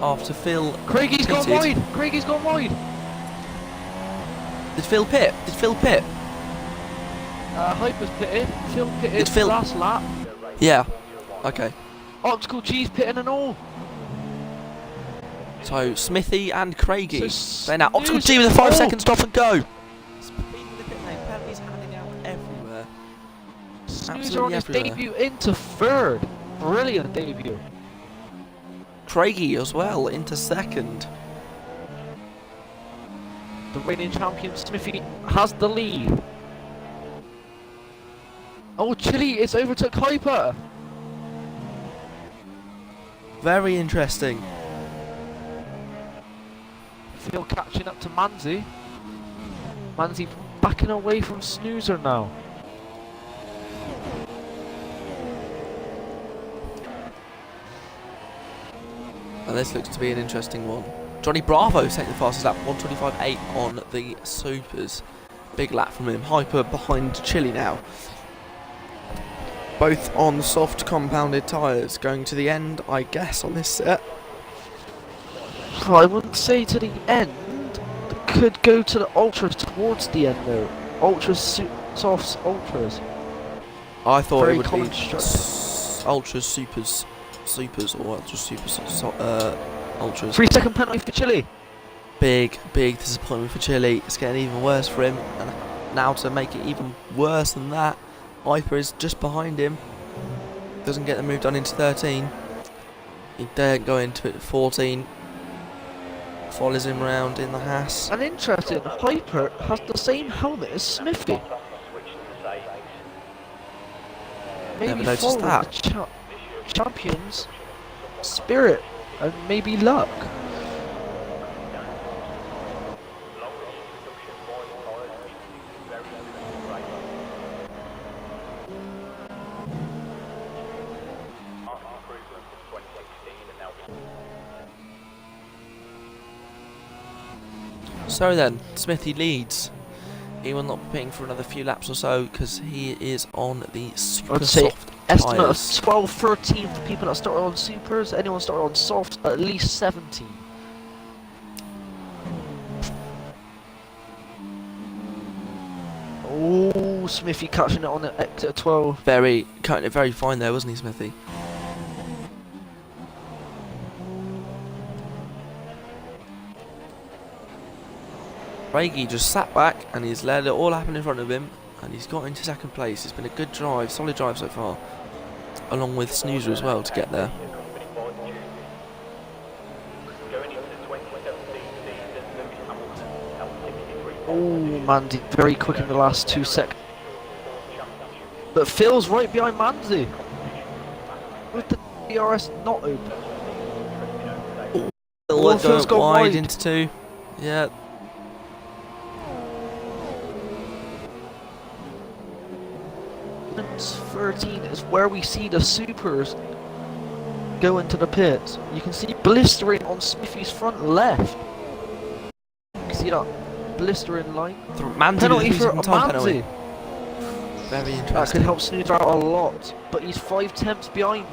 after Phil. Craigie's gone pitted. wide. Craigie's gone wide. Did Phil pit? Did Phil pit? Hyper's pitted. Phil pitted Did Phil- last lap. Yeah. Okay. Optical G's pitting and all. So Smithy and Craigie. So They're now Optical G Snooze- with a 5 oh. second stop and go. Speeding the pit lane, penalties handing out everywhere. Snoozer Absolutely on his everywhere. debut into third. Brilliant debut. Craigie as well into second. The reigning champion Smithy has the lead. Oh, Chili is overtook Hyper. Very interesting. Phil catching up to Manzi. Manzi backing away from Snoozer now. And this looks to be an interesting one. Johnny Bravo taking the fastest lap, 125.8 on the Supers. Big lap from him. Hyper behind Chili now. Both on soft compounded tyres. Going to the end, I guess, on this set. I wouldn't say to the end. Could go to the ultras towards the end though. Ultras, softs, ultras. I thought Very it would common be structure. Ultras, Supers, or Ultras, Supers, Ultras. 3 second penalty for Chili. Big disappointment for Chili. It's getting even worse for him. And now to make it even worse than that, Hyper is just behind him. Doesn't get the move done into 13. He daren't go into it 14. follows him round in the Haas. And interesting, Hyper has the same helmet as Smithy. Never Maybe noticed following that. the champion's spirit and maybe luck. So then, Smithy leads. He will not be paying for another few laps or so because he is on the super I'd say soft estimate of tyres. 12, 13 for people that started on supers. Anyone started on softs, at least 17. Oh, Smithy catching it on the exit of 12. Very, kind of very fine there, wasn't he, Smithy? Craigie just sat back and he's let it all happen in front of him, and he's got into second place. It's been a good drive, solid drive so far, along with Snoozer as well to get there. Oh, Mandy very quick in the last 2 seconds. But Phil's right behind Mandy. With the DRS not open. Oh, Phil's go gone wide wide. into 2. Yeah. It's 13 is where we see the supers go into the pits. You can see blistering on Smithy's front left. You can see that blistering line. Mandy Penalty with a for losing time Manzi. penalty. Very That could interesting. help Snoozer out a lot, but he's 5 tenths behind.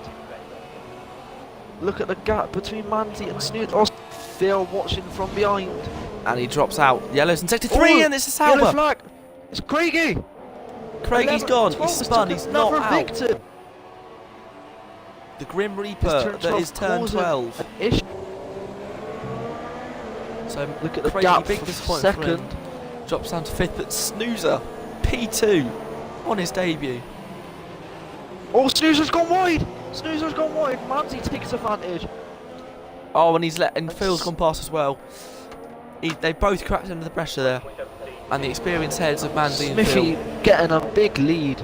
Look at the gap between Manzi and Snoozer. Oh, Phil watching from behind. And he drops out. Yellows in sector 3, and it's a Yellow Sauber. flag. It's Craigie. Craigie's 11, gone. 12 He's has spun. took He's not another out. victim. The Grim His Reaper turn that 12 is turn causing 12. an issue. So Look at the Craigie, gap big from disappointment for him. second. Drops down to 5th, but Snoozer, P2, on his debut. Oh, Snoozer's gone wide. Snoozer's gone wide. Manzi takes advantage. Oh, and and Phil's gone past as well. They both cracked under the pressure there. And the experienced heads of Manzi and Smithy Phil. getting a big lead.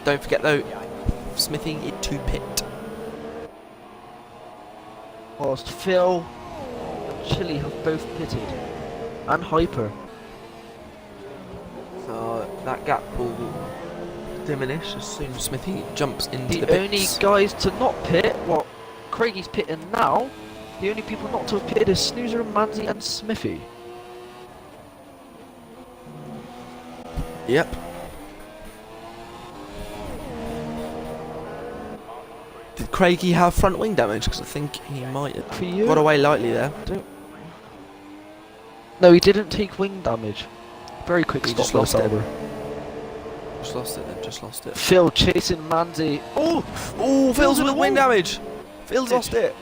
Don't forget though, Smithy into pit. Whilst Phil and Chili have both pitted. And Hyper. So that gap will diminish as soon as Smithy jumps into the The only pits. guys to not pit, well, Craigie's pitting now. The only people not to have pitted is Snoozer, Manzi and Smithy. Yep. Did Craigie have front wing damage? Because I think he might have For you? got away lightly there. No, he didn't take wing damage. Very quick He stop just lost it. over. Just lost it then, just lost it. Phil chasing Manzi. Oh! Oh, Phil's in with the wing wall. damage! Phil's lost it!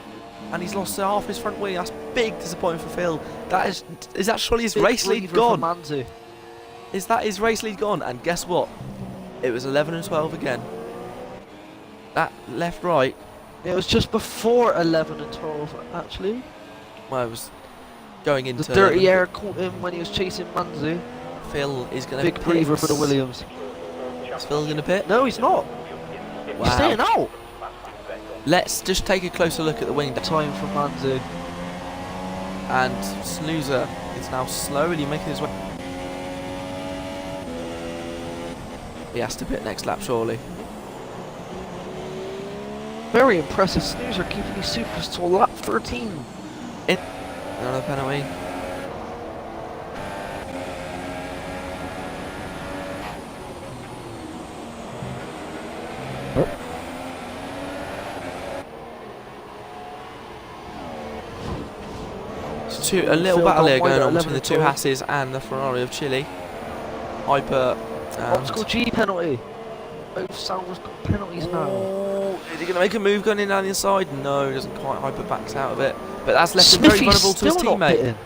And he's lost half his front wing. That's big disappointment for Phil. That is that surely his Big race lead breather gone? for Manzi. Is that his race lead gone? And guess what? It was 11 and 12 again. That left right, It was just before 11 and 12, actually. well, it was going into The dirty 11. air caught him when he was chasing Manzi. Phil is going to Big breather for the Williams. Is Phil going to pit? No, he's not. He's staying Wow. out. Let's just take a closer look at the wing. Time for Manzi. And Snoozer is now slowly making his way. He has to pit next lap, surely. Very impressive. Snoozer keeping these supers till lap 13. Another penalty. A little Phil battle here gone wide going at on 11 between the two 12. Hasses and the Ferrari of Chile. Hyper Optical and... G penalty. Both Salvers got penalties now. Oh, is he going to make a move going in down the inside? No, he doesn't quite. Hyper backs out of it. But that's left him very Smithy's vulnerable to his still not teammate. pitting.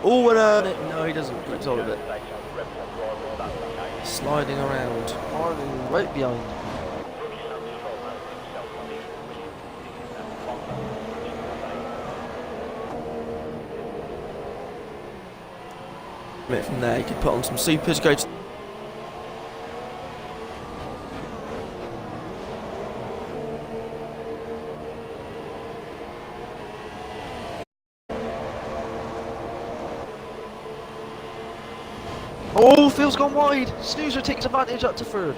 Oh, and no, he doesn't. Grips hold of it. sliding around. Marley right behind. From there, you could put on some supers, go to. Oh, Phil's gone wide. Snoozer takes advantage up to third.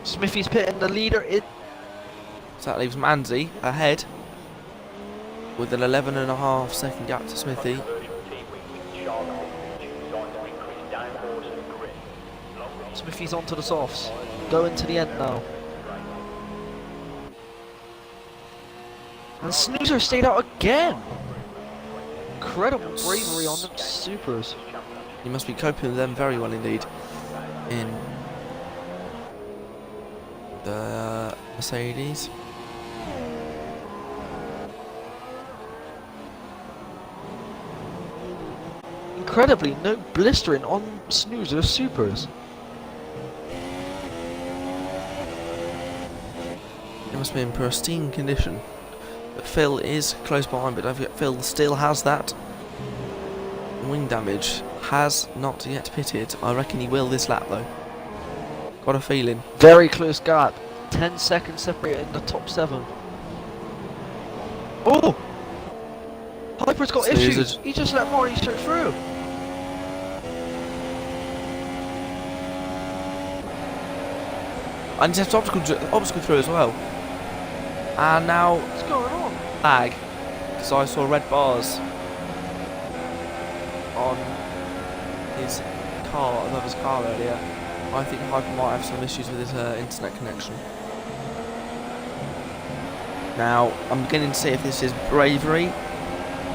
Smithy's pitting. The leader is. So that leaves Manzi ahead with an 11.5 second gap to Smithy. Smithy's onto the softs. Going to the end now. And Snoozer stayed out again. Incredible bravery on the supers. You must be coping with them very well indeed in the Mercedes. Incredibly, no blistering on Snoozer supers. It must be in pristine condition. But Phil is close behind, but don't forget Phil still has that wing damage. Has not yet pitted. I reckon he will this lap though. Got a feeling. Very close gap. 10 seconds separating the top 7. Oh! Hyper's got issues. He just let Marty shoot through. And just obstacle through as well. And now What's going on? lag, because I saw red bars on his car, above his car earlier. I think Hyper might have some issues with his internet connection. Now, I'm beginning to see if this is bravery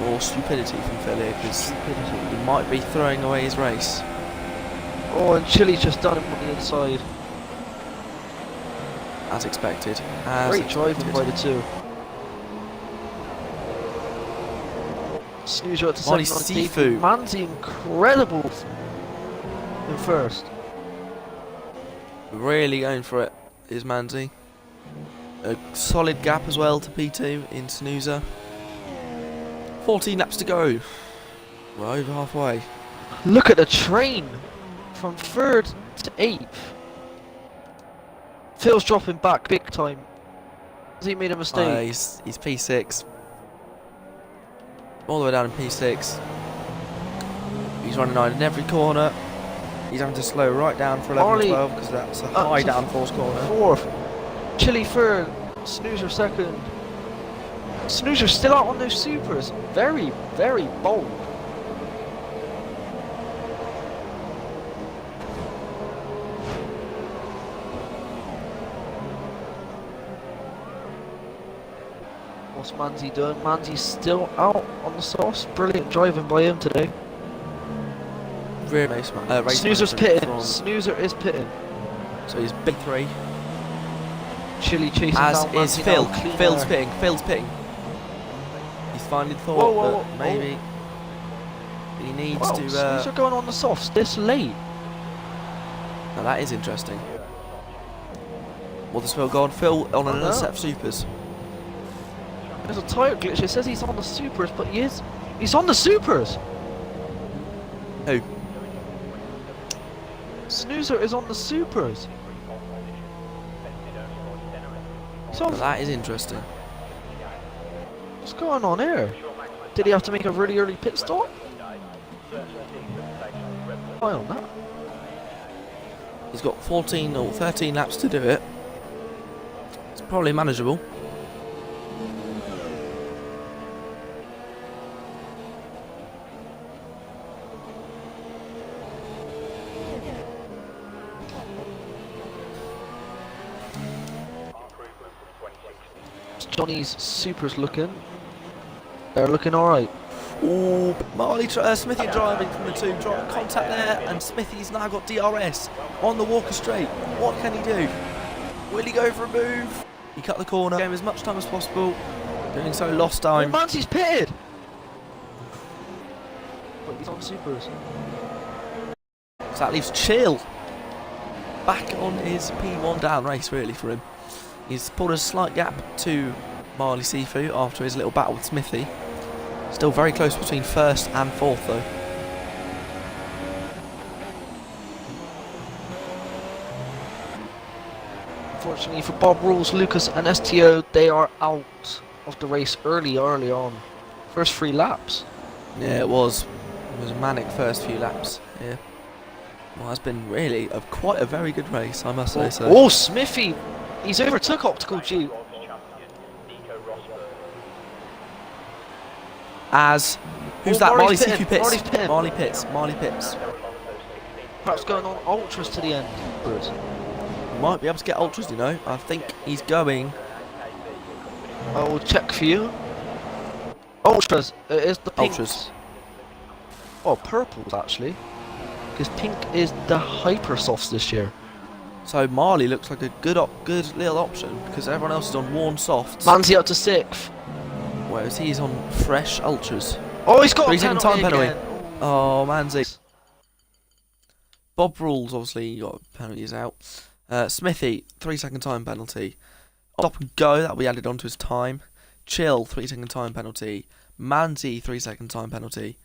or stupidity from Phil here, because he might be throwing away his race. Oh, and Chili's just done him on the inside. As expected. Great driving by the two. Snoozer up to Molly 7 Sifu. Manzi incredible in first. Really going for it is Manzi. A solid gap as well to P2 in Snoozer. 14 laps to go. We're over halfway. Look at the train from 3rd to 8th. Phil's dropping back big time. Has he made a mistake? He's P6. All the way down in P6. He's running 9 in every corner. He's having to slow right down for 11 and 12 because that's a high downforce corner. 4th. Chili 3rd. Snoozer 2nd. Snoozer still out on those supers. Very, very bold. What's Manzi doing? Manzi's still out on the sauce. Brilliant driving by him today. Really nice, man. Snoozer's pitting. Snoozer is pitting. So he's big 3. Chili chasing As down is Manzi Phil. now, clean Phil's air. pitting. Phil's pitting. He's finally thought Whoa, that maybe he needs Wow, to. Snoozer going on the softs this late. Now that is interesting. What does Phil go on? Phil on another set of supers. There's a tyre glitch. It says he's on the supers, but he is. He's on the supers. Who? Snoozer is on the supers. So Now that is interesting. what's going on here? Did he have to make a really early pit stop? Why on that? He's got 14 or 13 laps to do it. It's probably manageable. Johnny's supers looking. They're looking alright. Ooh, Smithy driving from the 2, contact there, and Smithy's now got DRS on the Walker Straight. What can he do? Will he go for a move? He cut the corner, gave him as much time as possible. Doing so lost Oh, time. Manzi's pitted! But he's on supers. So that leaves Chill back on his P1 down race, really, for him. He's pulled a slight gap to Marley Sifu after his little battle with Smithy. Still very close between first and fourth, though. Unfortunately for Bob Rules, Lucas and STO, they are out of the race early on. First 3 laps. Yeah, it was a manic first few laps. Yeah. Well, it's been really quite a very good race, I must say so. Oh, Smithy! He's overtook Optical G. As who's that? Marley Marley's CQ Pitts. pitting. Marley Pitts. Perhaps going on ultras to the end. Might be able to get ultras, you know. I think he's going. I will check for you. Ultras. It is the pink. Ultras. Oh, purples actually. Because pink is the hyper softs this year. So Marley looks like a good little option because everyone else is on warm softs. Manzi up to 6th. Whereas he's on fresh ultras. Oh, he's got 3 a second penalty time penalty. again. Oh, Manzi. Bob Rules obviously got penalties out. Smithy, 3 second time penalty. Stop and go, that'll be added onto his time. Chill, 3 second time penalty. Manzi, 3 second time penalty.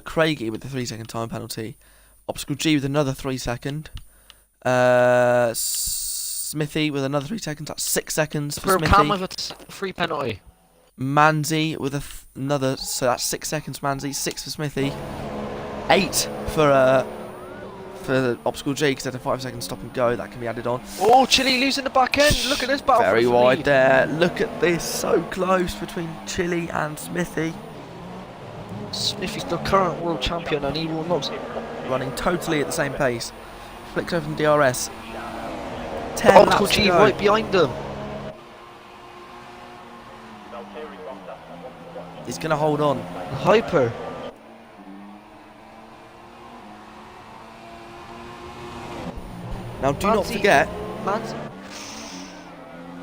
Craigie with the 3 second time penalty. Obstacle G with another 3 second. Smithy with another 3 seconds. That's 6 seconds for Smithy. Cam with a free penalty. Manzi with another, so that's 6 seconds. Manzi, 6 for Smithy. 8 for Obstacle G because they had a 5 second stop and go. That can be added on. Oh, Chile losing the back end. Look at this battle. Very wide there. Look at this, so close between Chile and Smithy. Smithy's the current world champion and he will not. Running totally at the same pace. Flicks open DRS. 10 Optical laps to G go. right behind them. He's going to hold on. Hyper. Now do not forget, Manzi.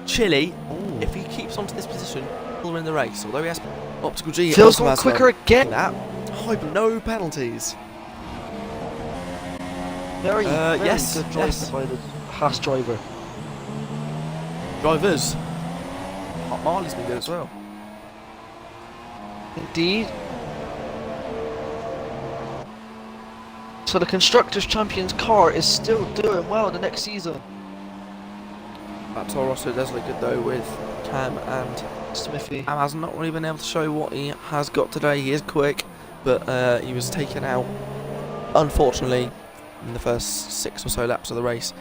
Chile, Ooh. if he keeps onto this position, he'll win the race. Although he has Optical G. Phil's also gone has quicker again. that. Hyper, no penalties. Very yes, good drive yes. by the Haas driver. Drivers. Marley's been good as well. Indeed. So the Constructors' Champions car is still doing well the next season. That Toro Rosso does look good though with Cam and Smithy. Cam has not really been able to show what he has got today. He is quick, but he was taken out, unfortunately, in the first 6 or so laps of the race,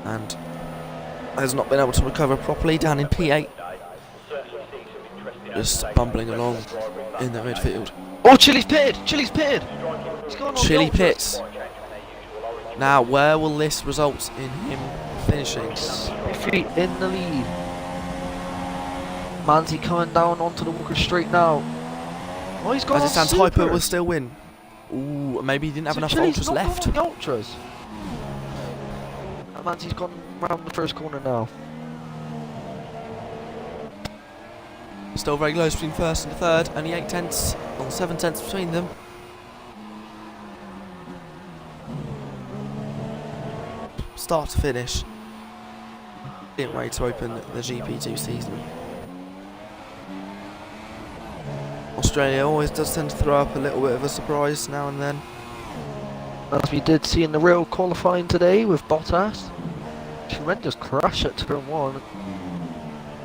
and has not been able to recover properly down in P8. Just bumbling along in the midfield. Oh, Chile's pitted! Chile's pitted! He's going on Chile the ultras. pits. Now, where will this result in him finishing? Smithy in the lead. Manzi coming down onto the Walker Straight now. Oh, he's got As it on stands, super. Hyper will still win. Ooh, maybe he didn't have So enough Chile's ultras not left. going on the ultras. And Manzi's gone round the first corner now. Still very close between first and third. Only 8 tenths, or 7 tenths between them. Start to finish. Brilliant way to open the GP2 season. Australia always does tend to throw up a little bit of a surprise now and then. As we did see in the real qualifying today with Bottas. Tremendous crash at turn 1.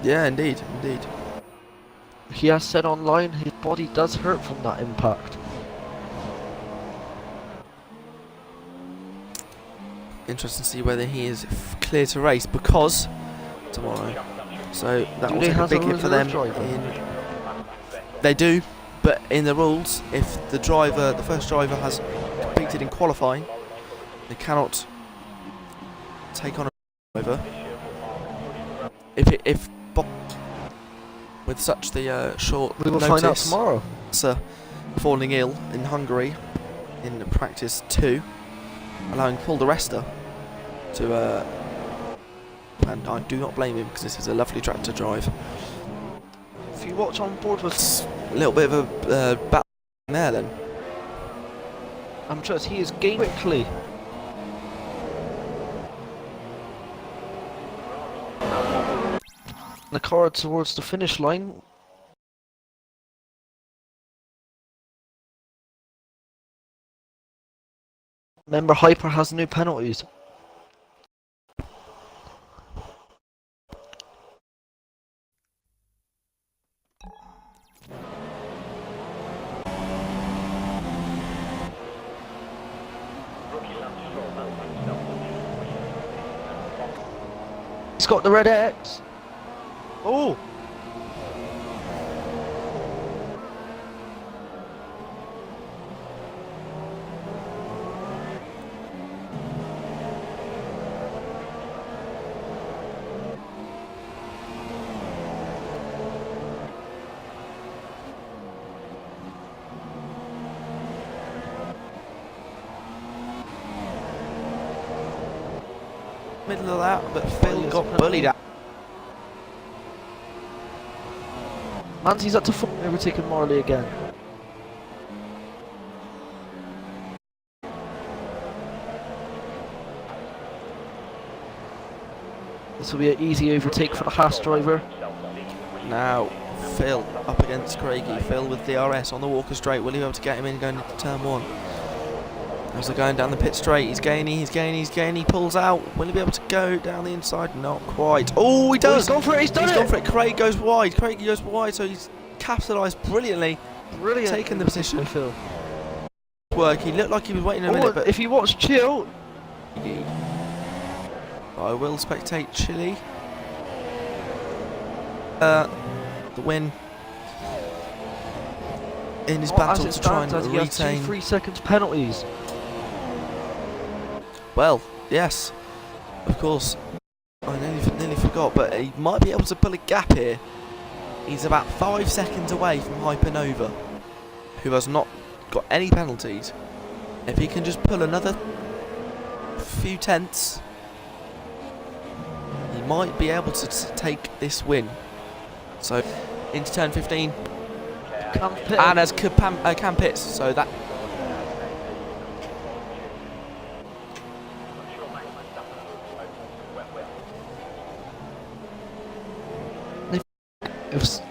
Yeah, indeed, indeed. He has said online his body does hurt from that impact. Interesting to see whether he is clear to race because tomorrow. So that Do will they take a have big a hit for them. reserve driver? They do, but in the rules, if the first driver has competed in qualifying, they cannot take on a driver. If Bob, with such the short We will notice, find out tomorrow. falling ill in Hungary in practice 2, allowing Paul de Resta to and I do not blame him because this is a lovely track to drive. If you watch on board with, A little bit of a battle there then. I'm sure he is gaining quickly. The car towards the finish line. Remember, Hyper has no penalties. He's got the red X. Oh! Middle of that, but Phil got bullied out. Manzi's up to 4, overtaking Marley again. This will be an easy overtake for the Haas driver. Now, Phil up against Craigie. Phil with DRS on the Walker straight. Will he be able to get him in going into turn 1? As they're going down the pit straight, he's gaining, he pulls out. Will he be able to go down the inside? Not quite. Oh, he does! Oh, he's gone for it, he's gone for it. Craig goes wide, so he's capitalised brilliantly. Brilliant. Taking the position. Phil. Work, he looked like he was waiting a minute, but if you watch Chill... I will spectate Chile. The win in his battle to try and he has retain. 2 3 seconds penalties. Well, yes, of course. I nearly forgot, but he might be able to pull a gap here. He's about 5 seconds away from Hypernova, who has not got any penalties. If he can just pull another few tenths, he might be able to take this win. So, into turn 15. And as Cam pits, so that... If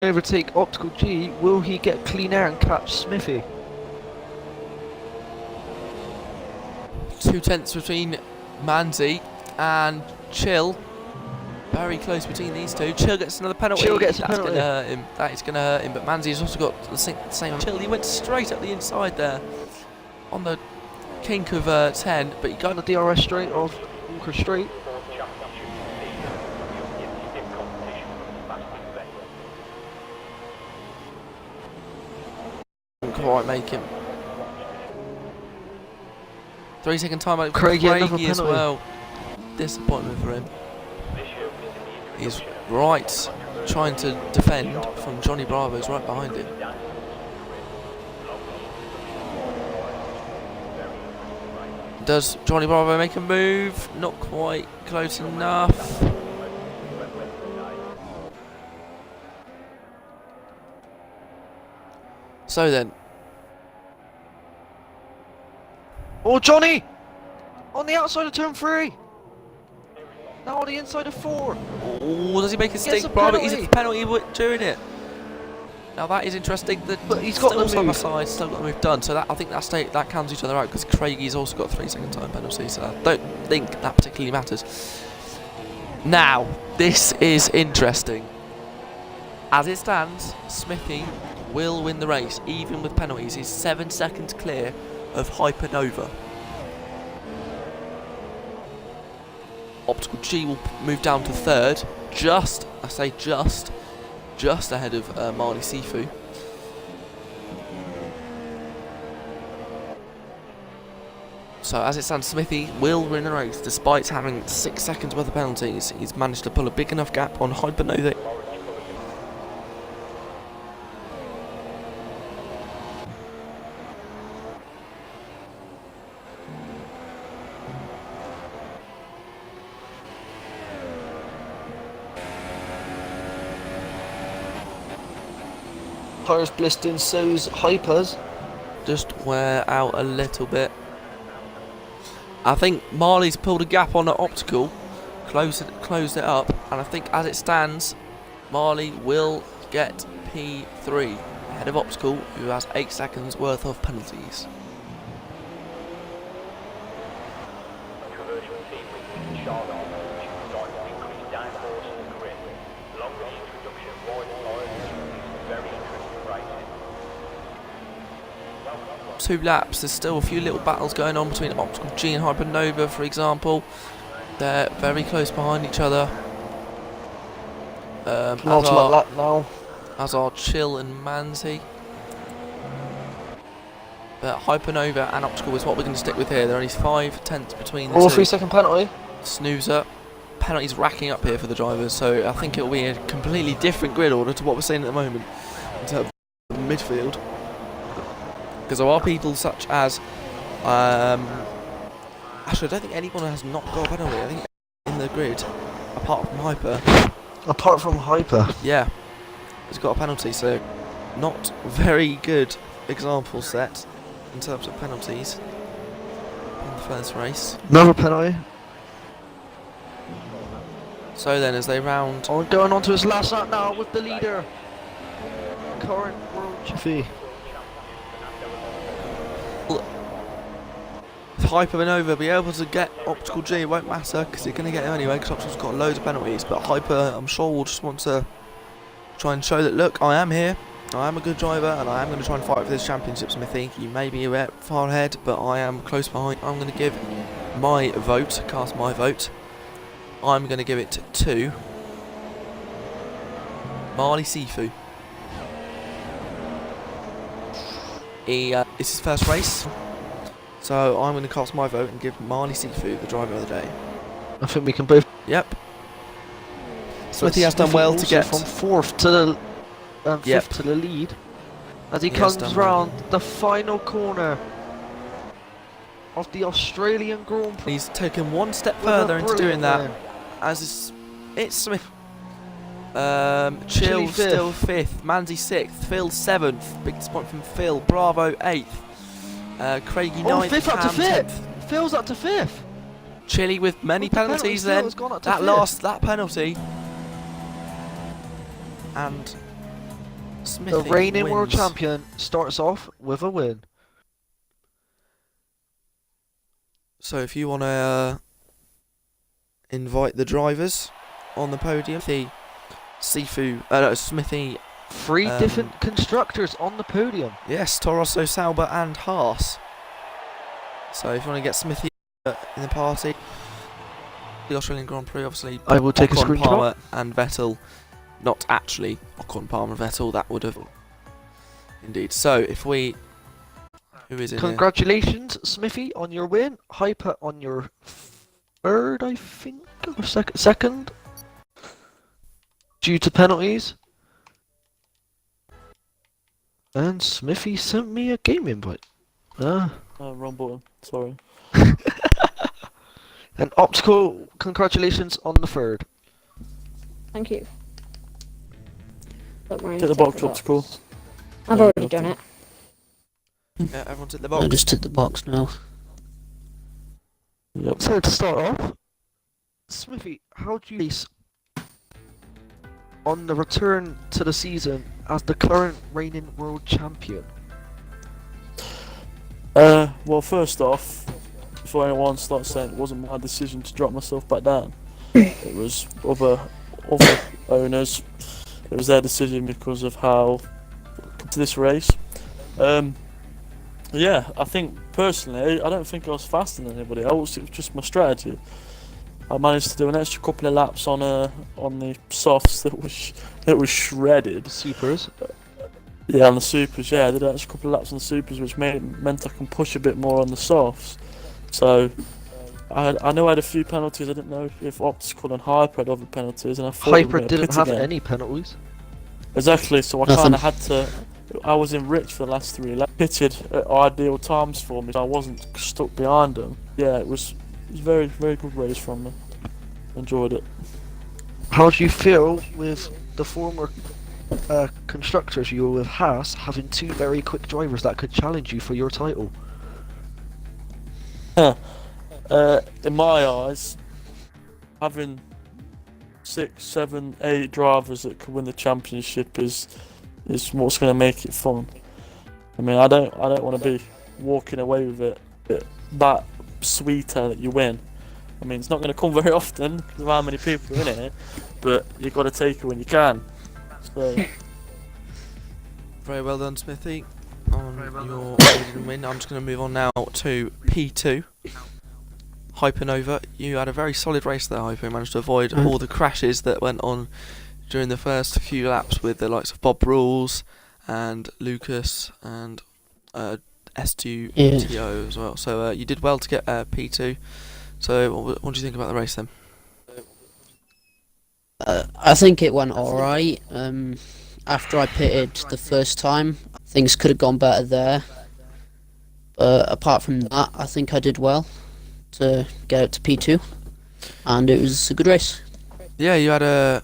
overtake Optical G, will he get clean air and catch Smithy? 2 tenths between Manzi and Chill. Very close between these two. Chill gets another penalty. Chill gets a That's penalty. Gonna hurt him. That is going to hurt him. But Manzi's also got the same. Chill, he went straight up the inside there on the kink of 10, but he got the DRS straight of Walker straight. Didn't quite make him. 3 second time out. Craigie as well. Disappointment for him. He's right, trying to defend from Johnny Bravo's right behind him. Does Johnny Bravo make a move? Not quite close enough. So then. Oh, Johnny! On the outside of turn 3! Now on the inside of 4. Oh, does he make a stink? He's a penalty during it. Now that is interesting. But he's got the side by move. side, still got the move done. So I think that counts each other out because Craigie's also got 3 second time penalty. So I don't think that particularly matters. Now this is interesting. As it stands, Smithy will win the race even with penalties. He's 7 seconds clear of Hypernova. Optical G will move down to 3rd, just ahead of Marley Sifu. So as it stands, Smithy will win the race despite having 6 seconds worth of penalties. He's managed to pull a big enough gap on Hypernova. Tires blistering, so's Hypers. Just wear out a little bit. I think Marley's pulled a gap on the Optical. closed it up, and I think as it stands, Marley will get P3 ahead of Optical, who has 8 seconds worth of penalties. Two laps, there's still a few little battles going on between Optical G and Hypernova, for example. They're very close behind each other. Lap now. As are Chill and Manzi. But Hypernova and Optical is what we're going to stick with here. There are only 5 tenths between the two. 3-second penalty. Snoozer. Penalties racking up here for the drivers, so I think it'll be a completely different grid order to what we're seeing at the moment in terms of midfield. Because there are people such as actually, I don't think anyone has not got a penalty. I think in the grid, apart from Hyper. Apart from Hyper. Yeah, he's got a penalty, so not very good example set in terms of penalties in the first race. Another penalty. So then, as they round... Oh, going on to his last lap now with the leader. Current world champion. If Hyper and Nova be able to get Optical G, it won't matter because they're going to get him anyway because Optical's got loads of penalties. But Hyper, I'm sure, will just want to try and show that, look, I am here, I am a good driver, and I am going to try and fight for this championship, Smithy. You may be a bit far ahead, but I am close behind. I'm going to give my vote, cast my vote. I'm going to give it to Marley Sifu. It's his first race, so I'm going to cast my vote and give Marley Sifu the driver of the day. I think we can both. Yep. Smithy has done well to get from 4th to the 5th to the lead as he comes round the final corner of the Australian Grand Prix. He's taken one step further into doing that. As it's Smith. Chill still 5th, Manzi 6th, Phil 7th, big point from Phil, Bravo 8th, Craigie 9th, 5th up to Cam 5th. 10th. Phil's up to 5th. Chilly with many penalties then, that penalty. And Smithy the reigning wins. world champion starts off with a win. So if you want to invite the drivers on the podium, the Smithy. 3 different constructors on the podium. Yes, Torosso, Sauber and Haas. So if you want to get Smithy in the party, the Australian Grand Prix, obviously I will take a screenshot. Palmer and Vettel. Not actually Ocon, Palmer and Vettel, that would have indeed. So if we... Who is in Congratulations, Smithy, on your win. Hyper on your 3rd, I think, or second. Due to penalties. And Smithy sent me a game invite. Wrong button, sorry. And Optical, congratulations on the 3rd. Thank you. Don't worry, Get the box, Optical. I've already done it. Yeah, everyone's at the box. I just tick the box now. Yep. So to start off, Smithy, how do you face on the return to the season as the current reigning world champion? Well, first off, before anyone starts saying it wasn't my decision to drop myself back down, it was other owners. It was their decision because of how to this race. Yeah, I think personally, I don't think I was faster than anybody else. It was just my strategy. I managed to do an extra couple of laps on the softs that was shredded. Supers. Yeah, on the supers. Yeah, I did an extra couple of laps on the supers, which meant I can push a bit more on the softs. So I know I had a few penalties. I didn't know if Optical and Hyper had other penalties, and I thought Hyper didn't have any penalties. Exactly. So I kind of had to. I was in rich for the last 3 laps. Pitted at ideal times for me, so I wasn't stuck behind them. Yeah, it was very, very good race from me. Enjoyed it. How do you feel with the former constructors you were with Haas having 2 very quick drivers that could challenge you for your title? In my eyes, having 6, 7, 8 drivers that could win the championship is what's going to make it fun. I mean, I don't want to be walking away with it that sweeter that you win. I mean, it's not going to come very often because of how many people are in it, but you've got to take it when you can. So, Very well done, Smithy, on your maiden win. I'm just going to move on now to P2. Hypernova, you had a very solid race there, Hyper. You managed to avoid all the crashes that went on during the first few laps with the likes of Bob Rules and Lucas and S2TO as well. So you did well to get P2. So what do you think about the race then? I think it went alright. After I pitted the first time, things could have gone better there. But apart from that, I think I did well to get up to P2. And it was a good race. Yeah, you had a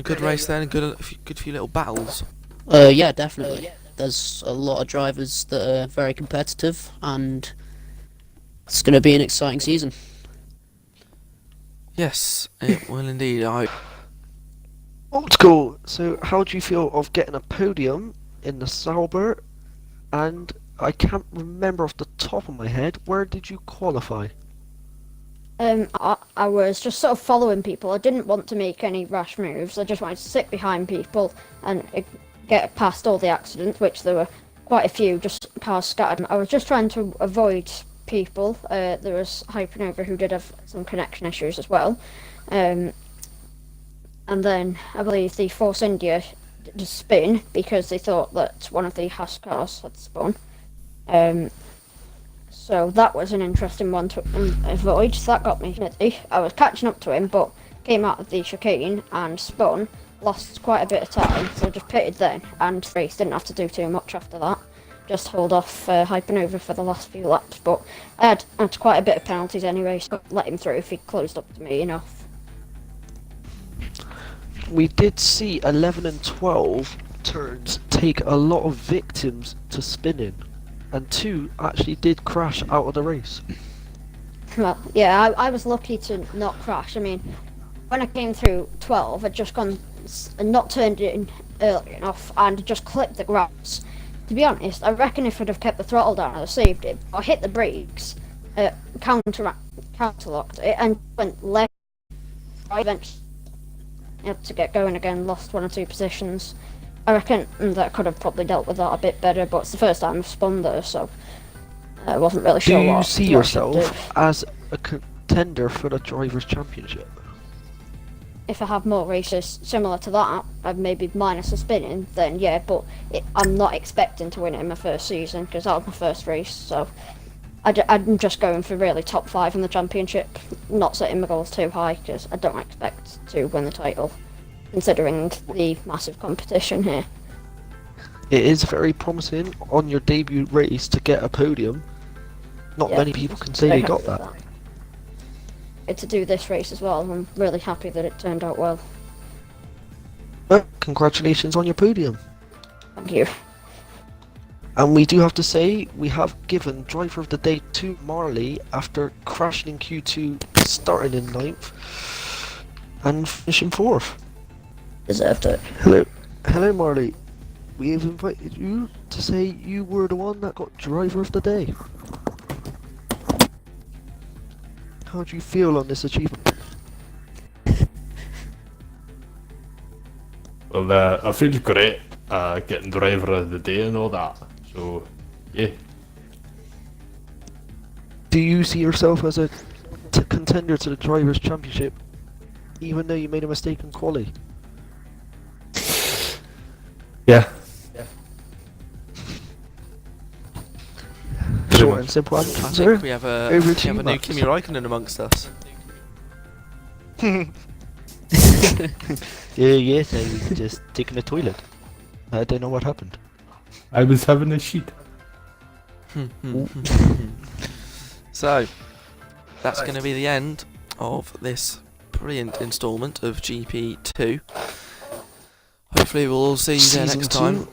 good race there and good few little battles. Yeah, definitely. There's a lot of drivers that are very competitive, and it's going to be an exciting season. Yes, it will indeed. Old school. So, how do you feel of getting a podium in the Sauber? And I can't remember off the top of my head, where did you qualify? I was just sort of following people. I didn't want to make any rash moves. I just wanted to sit behind people and get past all the accidents, which there were quite a few, just cars scattered. I was just trying to avoid people. There was Hypernova who did have some connection issues as well. And then I believe the Force India did a spin because they thought that one of the Haas cars had spun. So that was an interesting one to avoid. So that got me. I was catching up to him, but came out of the chicane and spun. Lost quite a bit of time, so just pitted then. And race didn't have to do too much after that. Just hold off Hypernova for the last few laps. But I had quite a bit of penalties anyway, so let him through if he closed up to me enough. We did see 11 and 12 turns take a lot of victims to spinning, and 2 actually did crash out of the race. Well, yeah, I was lucky to not crash. I mean, when I came through 12, I'd just gone and not turned it in early enough and just clipped the grass. To be honest, I reckon if I'd have kept the throttle down, I'd have saved it. I hit the brakes, counterlocked it, and went left. I eventually had to get going again, lost 1 or 2 positions. I reckon that I could have probably dealt with that a bit better, but it's the first time I've spun there, so I wasn't really sure Do you what see what I should do. yourself as a contender for the Drivers' Championship? If I have more races similar to that, maybe minus the spinning, then yeah, but I'm not expecting to win it in my first season, because that was my first race, so I'm just going for really top 5 in the championship, not setting my goals too high, because I don't expect to win the title, considering the massive competition here. It is very promising on your debut race to get a podium. Not Yeah, many people can say very they got happy with that. To do this race as well, I'm really happy that it turned out well. Well, congratulations on your podium. Thank you. And we do have to say, we have given Driver of the Day to Marley after crashing in Q2, starting in 9th, and finishing 4th. Deserved it. Hello Marley. We have invited you to say you were the one that got Driver of the Day. How do you feel on this achievement? Well, I feel great getting Driver of the Day and all that. So, yeah. Do you see yourself as a contender to the Drivers' Championship, even though you made a mistake in quali? Yeah. Short and simple answer. I think we have a Over to you, new Max. Kimi Räikkönen amongst us. Yes, I was just taking a toilet. I don't know what happened. I was having a sheet. So, that's going to be the end of this brilliant instalment of GP2. Hopefully we'll all see you there Season next 2. time.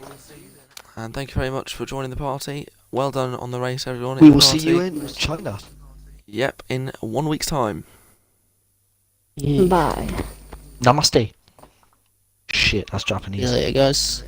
And thank you very much for joining the party. Well done on the race, everyone. We in the will see you party. in China. Yep, in 1 week's time. Yeah. Bye. Namaste. Shit, that's See you Japanese. later, guys.